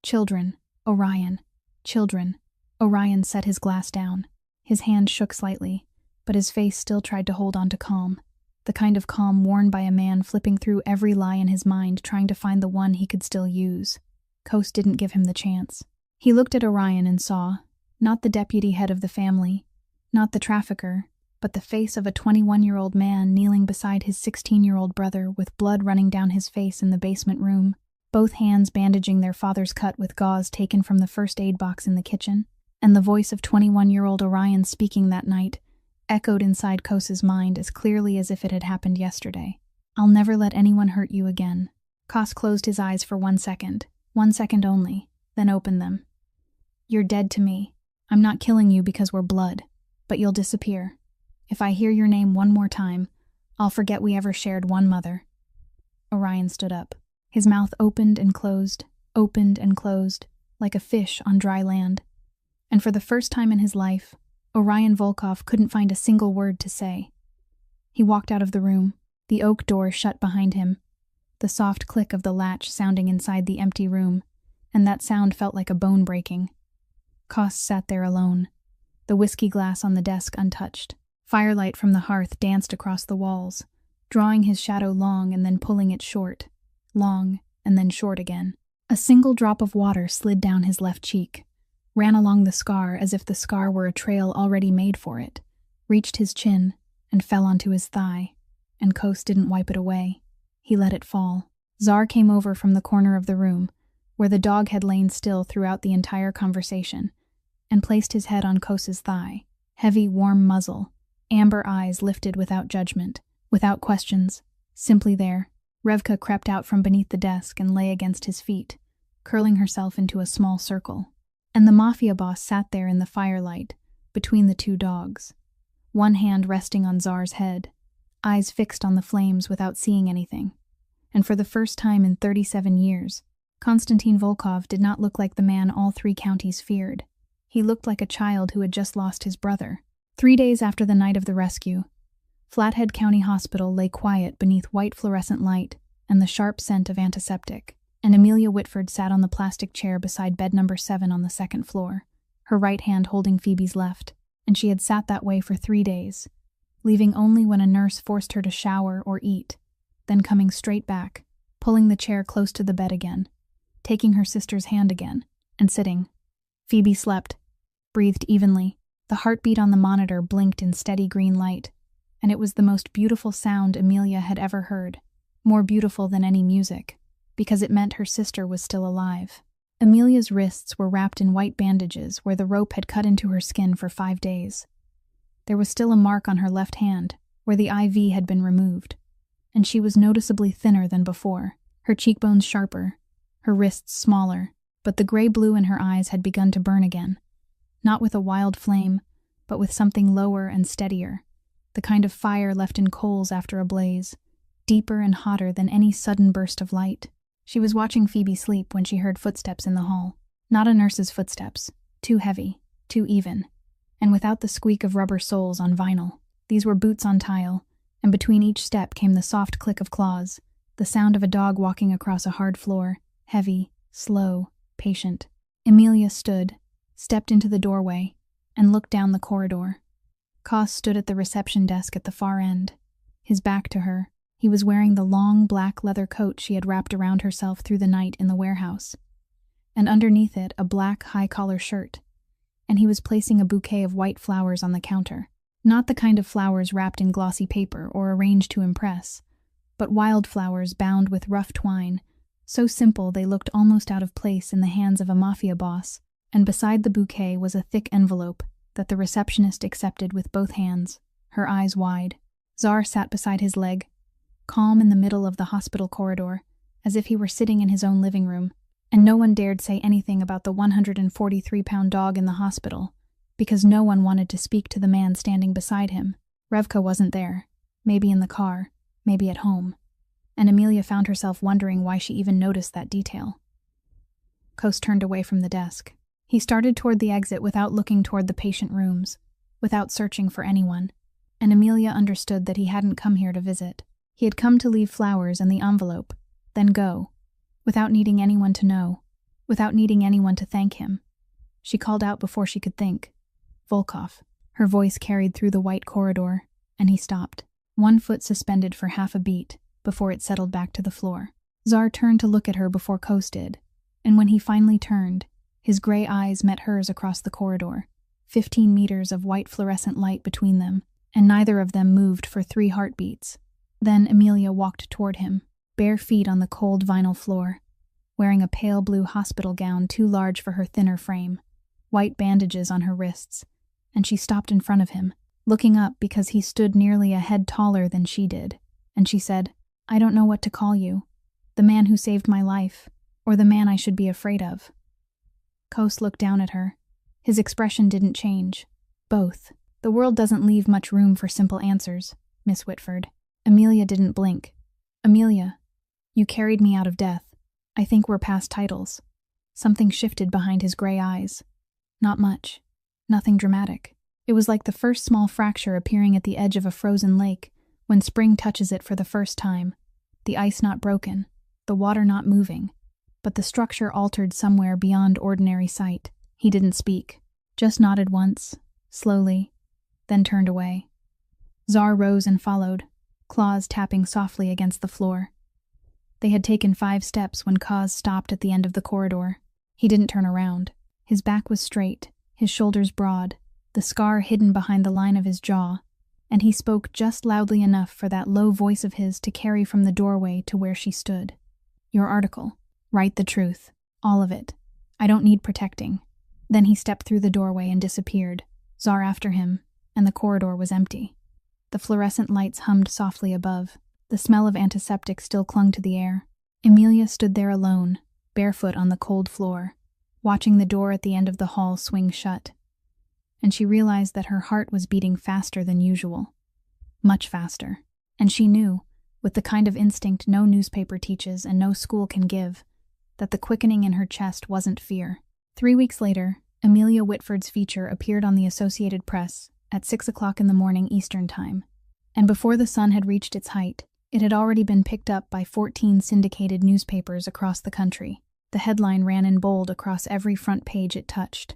Children. Orion. Children." Orion set his glass down. His hand shook slightly, but his face still tried to hold on to calm. The kind of calm worn by a man flipping through every lie in his mind trying to find the one he could still use. Koss didn't give him the chance. He looked at Orion and saw, not the deputy head of the family, not the trafficker, but the face of a 21-year-old man kneeling beside his 16-year-old brother with blood running down his face in the basement room, both hands bandaging their father's cut with gauze taken from the first aid box in the kitchen, and the voice of 21-year-old Orion speaking that night, echoed inside Kos's mind as clearly as if it had happened yesterday. "I'll never let anyone hurt you again." Kos closed his eyes for 1 second, 1 second only, then opened them. "You're dead to me. I'm not killing you because we're blood, but you'll disappear. If I hear your name one more time, I'll forget we ever shared one mother." Orion stood up. His mouth opened and closed, like a fish on dry land. And for the first time in his life, Orion Volkov couldn't find a single word to say. He walked out of the room, the oak door shut behind him, the soft click of the latch sounding inside the empty room, and that sound felt like a bone breaking. Kos sat there alone, the whiskey glass on the desk untouched. Firelight from the hearth danced across the walls, drawing his shadow long and then pulling it short, long and then short again. A single drop of water slid down his left cheek, ran along the scar as if the scar were a trail already made for it, reached his chin, and fell onto his thigh, and Kos didn't wipe it away. He let it fall. Tsar came over from the corner of the room, where the dog had lain still throughout the entire conversation, and placed his head on Kos's thigh, heavy, warm muzzle, amber eyes lifted without judgment, without questions, simply there. Revka crept out from beneath the desk and lay against his feet, curling herself into a small circle. And the Mafia boss sat there in the firelight, between the two dogs, one hand resting on Tsar's head, eyes fixed on the flames without seeing anything. And for the first time in 37 years, Konstantin Volkov did not look like the man all 3 counties feared. He looked like a child who had just lost his brother. 3 days after the night of the rescue, Flathead County Hospital lay quiet beneath white fluorescent light and the sharp scent of antiseptic, and Amelia Whitford sat on the plastic chair beside bed number 7 on the 2nd floor, her right hand holding Phoebe's left, and she had sat that way for 3 days, leaving only when a nurse forced her to shower or eat, then coming straight back, pulling the chair close to the bed again, taking her sister's hand again, and sitting. Phoebe slept, breathed evenly. The heartbeat on the monitor blinked in steady green light, and it was the most beautiful sound Amelia had ever heard, more beautiful than any music, because it meant her sister was still alive. Amelia's wrists were wrapped in white bandages where the rope had cut into her skin for 5 days. There was still a mark on her left hand, where the IV had been removed, and she was noticeably thinner than before, her cheekbones sharper, her wrists smaller, but the gray-blue in her eyes had begun to burn again, not with a wild flame, but with something lower and steadier, the kind of fire left in coals after a blaze, deeper and hotter than any sudden burst of light. She was watching Phoebe sleep when she heard footsteps in the hall. Not a nurse's footsteps, too heavy, too even, and without the squeak of rubber soles on vinyl. These were boots on tile, and between each step came the soft click of claws, the sound of a dog walking across a hard floor, heavy, slow, patient. Amelia stood, stepped into the doorway, and looked down the corridor. Kos stood at the reception desk at the far end, his back to her. He was wearing the long black leather coat she had wrapped around herself through the night in the warehouse, and underneath it a black high-collar shirt, and he was placing a bouquet of white flowers on the counter. Not the kind of flowers wrapped in glossy paper or arranged to impress, but wild flowers bound with rough twine, so simple they looked almost out of place in the hands of a mafia boss, and beside the bouquet was a thick envelope that the receptionist accepted with both hands, her eyes wide. Tsar sat beside his leg, calm in the middle of the hospital corridor, as if he were sitting in his own living room, and no one dared say anything about the 143-pound dog in the hospital, because no one wanted to speak to the man standing beside him. Revka wasn't there, maybe in the car, maybe at home, and Amelia found herself wondering why she even noticed that detail. Kos turned away from the desk. He started toward the exit without looking toward the patient rooms, without searching for anyone, and Amelia understood that he hadn't come here to visit. He had come to leave flowers and the envelope, then go, without needing anyone to know, without needing anyone to thank him. She called out before she could think. "Volkov." Her voice carried through the white corridor, and he stopped, one foot suspended for half a beat before it settled back to the floor. Tsar turned to look at her before Kos did, and when he finally turned, his gray eyes met hers across the corridor, 15 meters of white fluorescent light between them, and neither of them moved for 3 heartbeats. Then Amelia walked toward him, bare feet on the cold vinyl floor, wearing a pale blue hospital gown too large for her thinner frame, white bandages on her wrists, and she stopped in front of him, looking up because he stood nearly a head taller than she did, and she said, "I don't know what to call you. The man who saved my life, or the man I should be afraid of." Kos looked down at her. His expression didn't change. Both. The world doesn't leave much room for simple answers, Miss Whitford. Amelia didn't blink. "Amelia, you carried me out of death. I think we're past titles." Something shifted behind his gray eyes. Not much. Nothing dramatic. It was like the first small fracture appearing at the edge of a frozen lake when spring touches it for the first time. The ice not broken, the water not moving, but the structure altered somewhere beyond ordinary sight. He didn't speak, just nodded once, slowly, then turned away. Czar rose and followed, claws tapping softly against the floor. They had taken 5 steps when Kos stopped at the end of the corridor. He didn't turn around. His back was straight, his shoulders broad, the scar hidden behind the line of his jaw, and he spoke just loudly enough for that low voice of his to carry from the doorway to where she stood. "Your article. Write the truth. All of it. I don't need protecting." Then he stepped through the doorway and disappeared, Czar after him, and the corridor was empty. The fluorescent lights hummed softly above. The smell of antiseptic still clung to the air. Amelia stood there alone, barefoot on the cold floor, watching the door at the end of the hall swing shut. And she realized that her heart was beating faster than usual. Much faster. And she knew, with the kind of instinct no newspaper teaches and no school can give, that the quickening in her chest wasn't fear. 3 weeks later, Amelia Whitford's feature appeared on the Associated Press at 6 o'clock in the morning Eastern Time. And before the sun had reached its height, it had already been picked up by 14 syndicated newspapers across the country. The headline ran in bold across every front page it touched.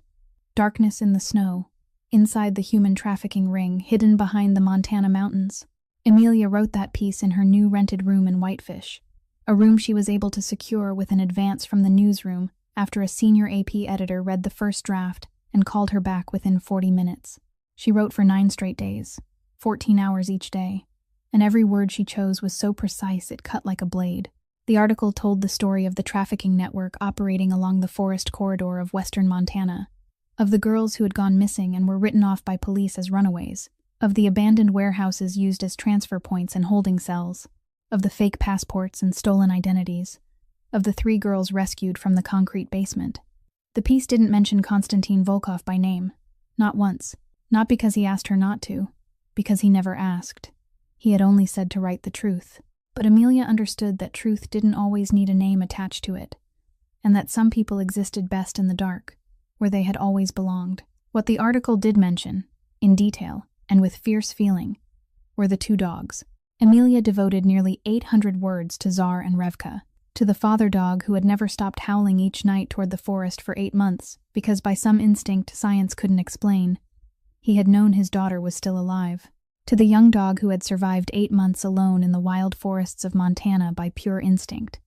"Darkness in the snow. Inside the human trafficking ring, hidden behind the Montana mountains." Amelia wrote that piece in her new rented room in Whitefish, a room she was able to secure with an advance from the newsroom after a senior AP editor read the first draft and called her back within 40 minutes. She wrote for 9 straight days, 14 hours each day, and every word she chose was so precise it cut like a blade. The article told the story of the trafficking network operating along the forest corridor of western Montana, of the girls who had gone missing and were written off by police as runaways, of the abandoned warehouses used as transfer points and holding cells, of the fake passports and stolen identities, of the 3 girls rescued from the concrete basement. The piece didn't mention Konstantin Volkov by name, not once, not because he asked her not to, because he never asked. He had only said to write the truth. But Amelia understood that truth didn't always need a name attached to it, and that some people existed best in the dark, where they had always belonged. What the article did mention, in detail, and with fierce feeling, were the 2 dogs. Amelia devoted nearly 800 words to Czar and Revka, to the father dog who had never stopped howling each night toward the forest for 8 months, because by some instinct science couldn't explain, he had known his daughter was still alive. To the young dog who had survived 8 months alone in the wild forests of Montana by pure instinct.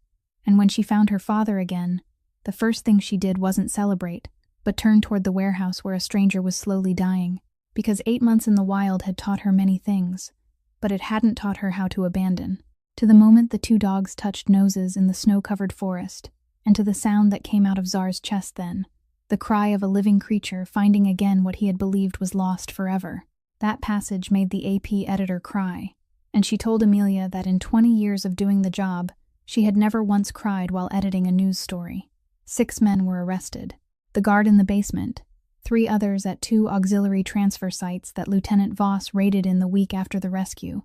And when she found her father again, the first thing she did wasn't celebrate, but turn toward the warehouse where a stranger was slowly dying, because 8 months in the wild had taught her many things, but it hadn't taught her how to abandon. To the moment the 2 dogs touched noses in the snow-covered forest, and to the sound that came out of Czar's chest then, the cry of a living creature finding again what he had believed was lost forever. That passage made the AP editor cry, and she told Amelia that in 20 years of doing the job, she had never once cried while editing a news story. 6 men were arrested. The guard in the basement, 3 others at 2 auxiliary transfer sites that Lieutenant Voss raided in the week after the rescue,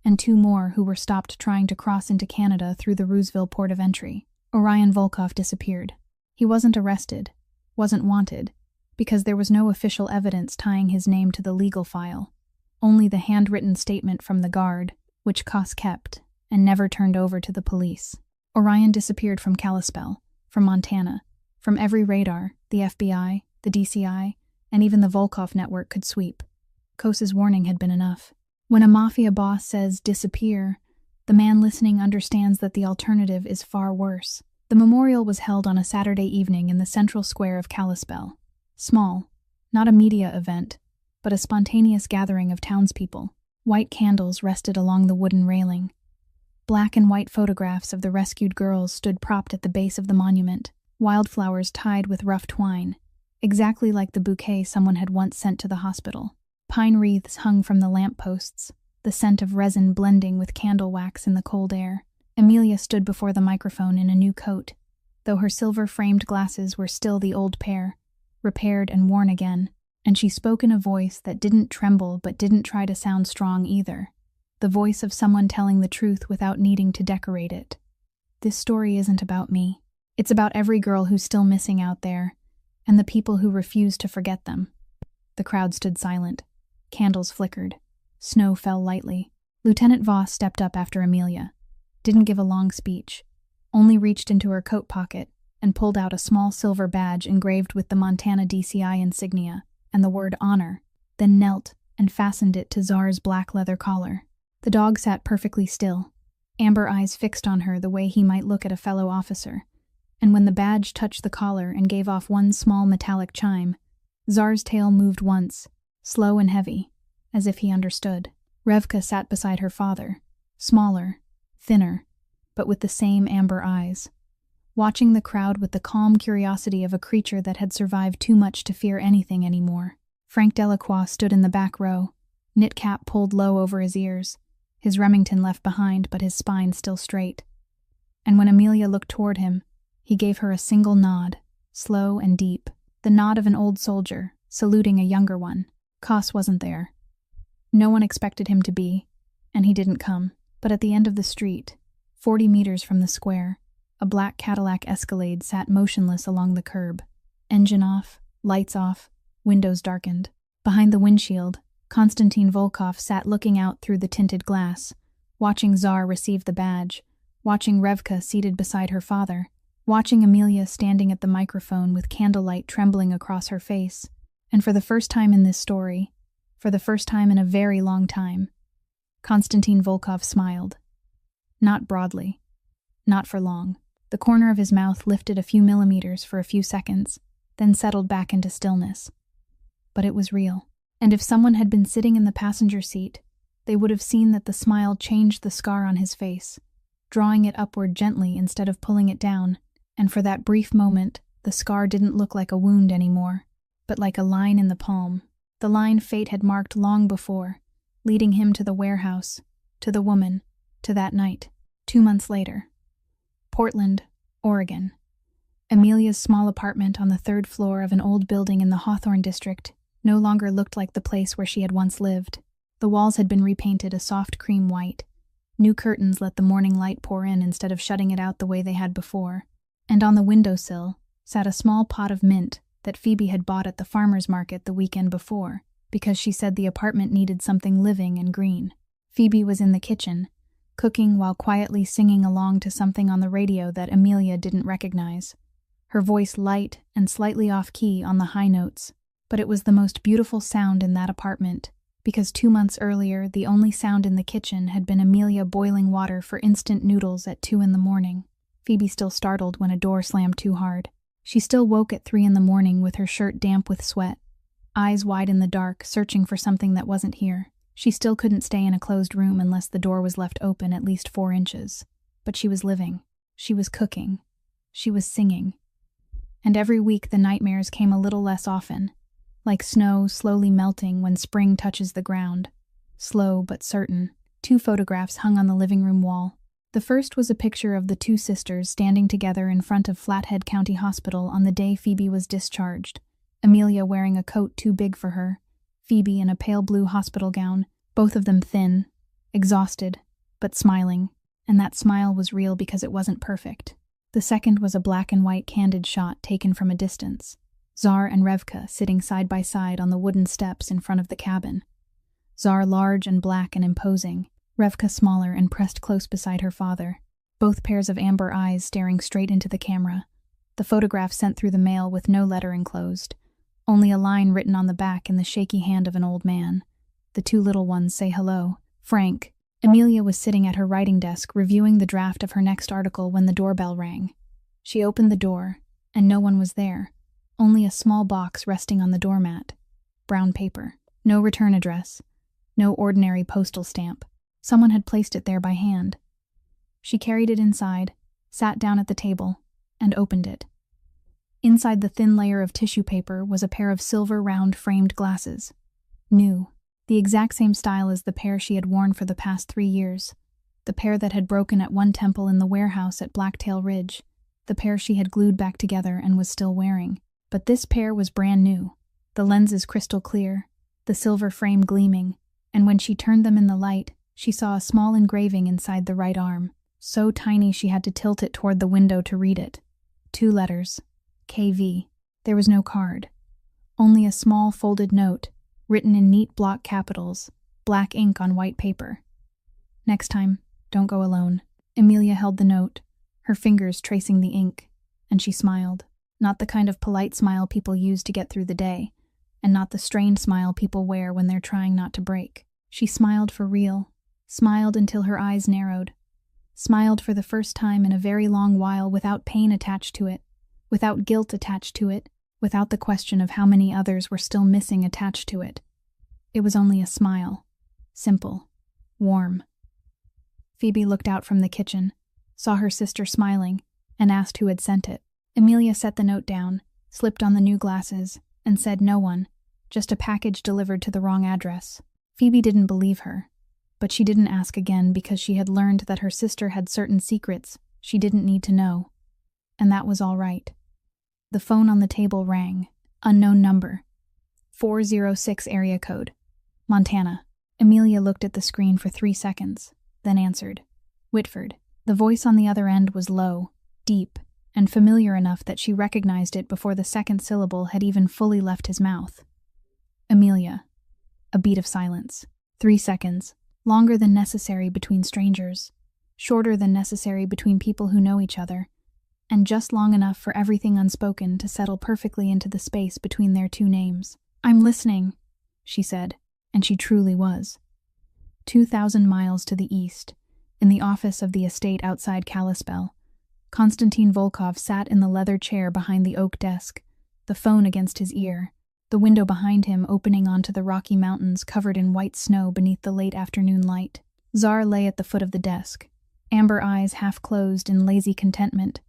and 2 more who were stopped trying to cross into Canada through the Rooseville port of entry. Orion Volkov disappeared. He wasn't arrested, wasn't wanted, because there was no official evidence tying his name to the legal file, only the handwritten statement from the guard, which Kos kept and never turned over to the police. Orion disappeared from Kalispell, from Montana, from every radar the FBI, the DCI, and even the Volkov network could sweep. Kos's warning had been enough. When a Mafia boss says disappear, the man listening understands that the alternative is far worse. The memorial was held on a Saturday evening in the central square of Kalispell. Small, not a media event, but a spontaneous gathering of townspeople. White candles rested along the wooden railing. Black and white photographs of the rescued girls stood propped at the base of the monument, wildflowers tied with rough twine, exactly like the bouquet someone had once sent to the hospital. Pine wreaths hung from the lampposts, the scent of resin blending with candle wax in the cold air. Amelia stood before the microphone in a new coat, though her silver-framed glasses were still the old pair, repaired and worn again, and she spoke in a voice that didn't tremble but didn't try to sound strong either, the voice of someone telling the truth without needing to decorate it. This story isn't about me. It's about every girl who's still missing out there, and the people who refuse to forget them. The crowd stood silent. Candles flickered. Snow fell lightly. Lieutenant Voss stepped up after Amelia. Didn't give a long speech. Only reached into her coat pocket and pulled out a small silver badge engraved with the Montana DCI insignia and the word honor, then knelt and fastened it to Czar's black leather collar. The dog sat perfectly still, amber eyes fixed on her the way he might look at a fellow officer, and when the badge touched the collar and gave off one small metallic chime, Czar's tail moved once, slow and heavy, as if he understood. Revka sat beside her father, smaller, thinner, but with the same amber eyes, watching the crowd with the calm curiosity of a creature that had survived too much to fear anything anymore. Frank Delacroix stood in the back row, knit cap pulled low over his ears, his Remington left behind but his spine still straight. And when Amelia looked toward him, he gave her a single nod, slow and deep, the nod of an old soldier, saluting a younger one. Koss wasn't there. No one expected him to be, and he didn't come. But at the end of the street, 40 meters from the square, a black Cadillac Escalade sat motionless along the curb. Engine off, lights off, windows darkened. Behind the windshield, Konstantin Volkov sat looking out through the tinted glass, watching Czar receive the badge, watching Revka seated beside her father, watching Amelia standing at the microphone with candlelight trembling across her face. And for the first time in this story, for the first time in a very long time, Konstantin Volkov smiled. Not broadly. Not for long. The corner of his mouth lifted a few millimeters for a few seconds, then settled back into stillness. But it was real. And if someone had been sitting in the passenger seat, they would have seen that the smile changed the scar on his face, drawing it upward gently instead of pulling it down, and for that brief moment, the scar didn't look like a wound anymore, but like a line in the palm, the line fate had marked long before, leading him to the warehouse, to the woman, to that night. 2 months later. Portland, Oregon. Amelia's small apartment on the 3rd floor of an old building in the Hawthorne district no longer looked like the place where she had once lived. The walls had been repainted a soft cream white. New curtains let the morning light pour in instead of shutting it out the way they had before. And on the windowsill sat a small pot of mint that Phoebe had bought at the farmer's market the weekend before, because she said the apartment needed something living and green. Phoebe was in the kitchen, cooking while quietly singing along to something on the radio that Amelia didn't recognize, her voice light and slightly off-key on the high notes. But it was the most beautiful sound in that apartment, because 2 months earlier the only sound in the kitchen had been Amelia boiling water for instant noodles at 2 in the morning. Phoebe still startled when a door slammed too hard. She still woke at 3 in the morning with her shirt damp with sweat, eyes wide in the dark, searching for something that wasn't here. She still couldn't stay in a closed room unless the door was left open at least 4 inches. But she was living. She was cooking. She was singing. And every week the nightmares came a little less often, like snow slowly melting when spring touches the ground. Slow but certain. 2 photographs hung on the living room wall. The first was a picture of the 2 sisters standing together in front of Flathead County Hospital on the day Phoebe was discharged, Amelia wearing a coat too big for her, Phoebe in a pale blue hospital gown, both of them thin, exhausted, but smiling, and that smile was real because it wasn't perfect. The second was a black and white candid shot taken from a distance, Czar and Revka sitting side by side on the wooden steps in front of the cabin. Czar large and black and imposing, Revka smaller and pressed close beside her father, both pairs of amber eyes staring straight into the camera. The photograph sent through the mail with no letter enclosed, only a line written on the back in the shaky hand of an old man. The 2 little ones say hello. Frank. Amelia was sitting at her writing desk reviewing the draft of her next article when the doorbell rang. She opened the door, and no one was there, only a small box resting on the doormat. Brown paper. No return address. No ordinary postal stamp. Someone had placed it there by hand. She carried it inside, sat down at the table, and opened it. Inside the thin layer of tissue paper was a pair of silver round framed glasses. New. The exact same style as the pair she had worn for the past 3 years. The pair that had broken at one temple in the warehouse at Blacktail Ridge. The pair she had glued back together and was still wearing. But this pair was brand new. The lenses crystal clear, the silver frame gleaming, and when she turned them in the light, she saw a small engraving inside the right arm. So tiny she had to tilt it toward the window to read it. 2 letters. KV. There was no card. Only a small folded note, written in neat block capitals, black ink on white paper. Next time, don't go alone. Amelia held the note, her fingers tracing the ink, and she smiled. Not the kind of polite smile people use to get through the day, and not the strained smile people wear when they're trying not to break. She smiled for real, smiled until her eyes narrowed, smiled for the first time in a very long while without pain attached to it, without guilt attached to it, without the question of how many others were still missing attached to it. It was only a smile. Simple. Warm. Phoebe looked out from the kitchen, saw her sister smiling, and asked who had sent it. Amelia set the note down, slipped on the new glasses, and said no one, just a package delivered to the wrong address. Phoebe didn't believe her, but she didn't ask again because she had learned that her sister had certain secrets she didn't need to know. And that was all right. The phone on the table rang. Unknown number. 406 area code. Montana. Amelia looked at the screen for 3 seconds, then answered. Whitford. The voice on the other end was low, deep, and familiar enough that she recognized it before the second syllable had even fully left his mouth. Amelia. A beat of silence. 3 seconds. Longer than necessary between strangers. Shorter than necessary between people who know each other. And just long enough for everything unspoken to settle perfectly into the space between their 2 names. I'm listening, she said, and she truly was. 2,000 miles to the east, in the office of the estate outside Kalispell, Konstantin Volkov sat in the leather chair behind the oak desk, the phone against his ear, the window behind him opening onto the Rocky Mountains covered in white snow beneath the late afternoon light. Czar lay at the foot of the desk, amber eyes half closed in lazy contentment,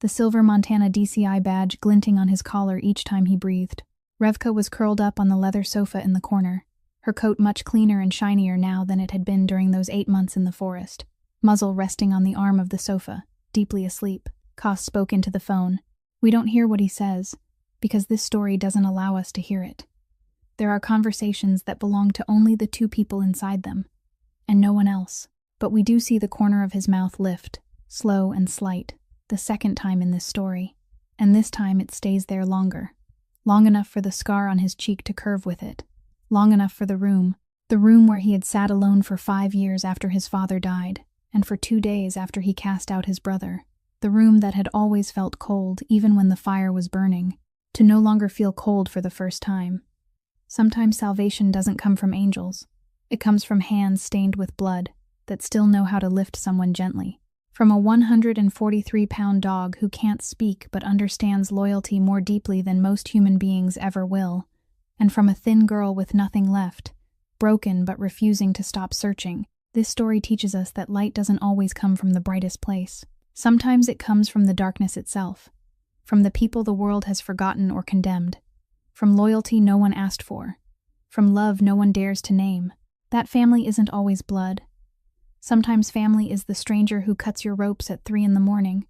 the silver Montana DCI badge glinting on his collar each time he breathed. Revka was curled up on the leather sofa in the corner, her coat much cleaner and shinier now than it had been during those 8 months in the forest, muzzle resting on the arm of the sofa, deeply asleep. Koss spoke into the phone. We don't hear what he says, because this story doesn't allow us to hear it. There are conversations that belong to only the 2 people inside them, and no one else. But we do see the corner of his mouth lift, slow and slight, the second time in this story, and this time it stays there longer. Long enough for the scar on his cheek to curve with it. Long enough for the room where he had sat alone for 5 years after his father died, and for 2 days after he cast out his brother. The room that had always felt cold even when the fire was burning, to no longer feel cold for the first time. Sometimes salvation doesn't come from angels. It comes from hands stained with blood that still know how to lift someone gently. From a 143-pound dog who can't speak but understands loyalty more deeply than most human beings ever will, and from a thin girl with nothing left, broken but refusing to stop searching, this story teaches us that light doesn't always come from the brightest place. Sometimes it comes from the darkness itself, from the people the world has forgotten or condemned, from loyalty no one asked for, from love no one dares to name. That family isn't always blood. Sometimes family is the stranger who cuts your ropes at 3 a.m,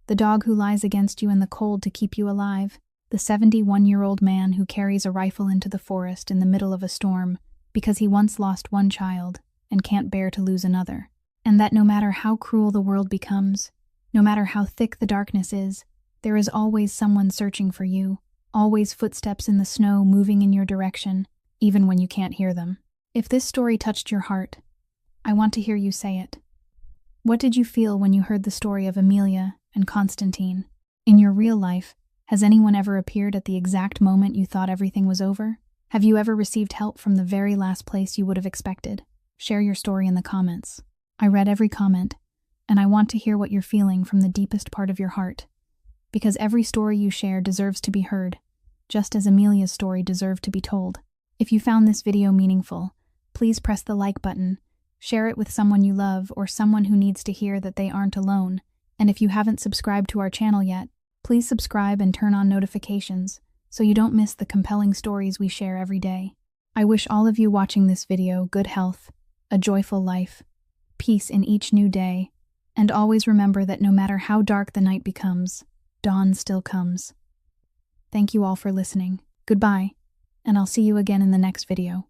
the dog who lies against you in the cold to keep you alive, the 71-year-old man who carries a rifle into the forest in the middle of a storm because he once lost 1 child and can't bear to lose another. And that no matter how cruel the world becomes, no matter how thick the darkness is, there is always someone searching for you, always footsteps in the snow moving in your direction, even when you can't hear them. If this story touched your heart, I want to hear you say it. What did you feel when you heard the story of Amelia and Konstantin? In your real life, has anyone ever appeared at the exact moment you thought everything was over? Have you ever received help from the very last place you would have expected? Share your story in the comments. I read every comment, and I want to hear what you're feeling from the deepest part of your heart. Because every story you share deserves to be heard, just as Amelia's story deserved to be told. If you found this video meaningful, please press the like button, share it with someone you love or someone who needs to hear that they aren't alone. And if you haven't subscribed to our channel yet, please subscribe and turn on notifications so you don't miss the compelling stories we share every day. I wish all of you watching this video good health, a joyful life, peace in each new day, and always remember that no matter how dark the night becomes, dawn still comes. Thank you all for listening. Goodbye, and I'll see you again in the next video.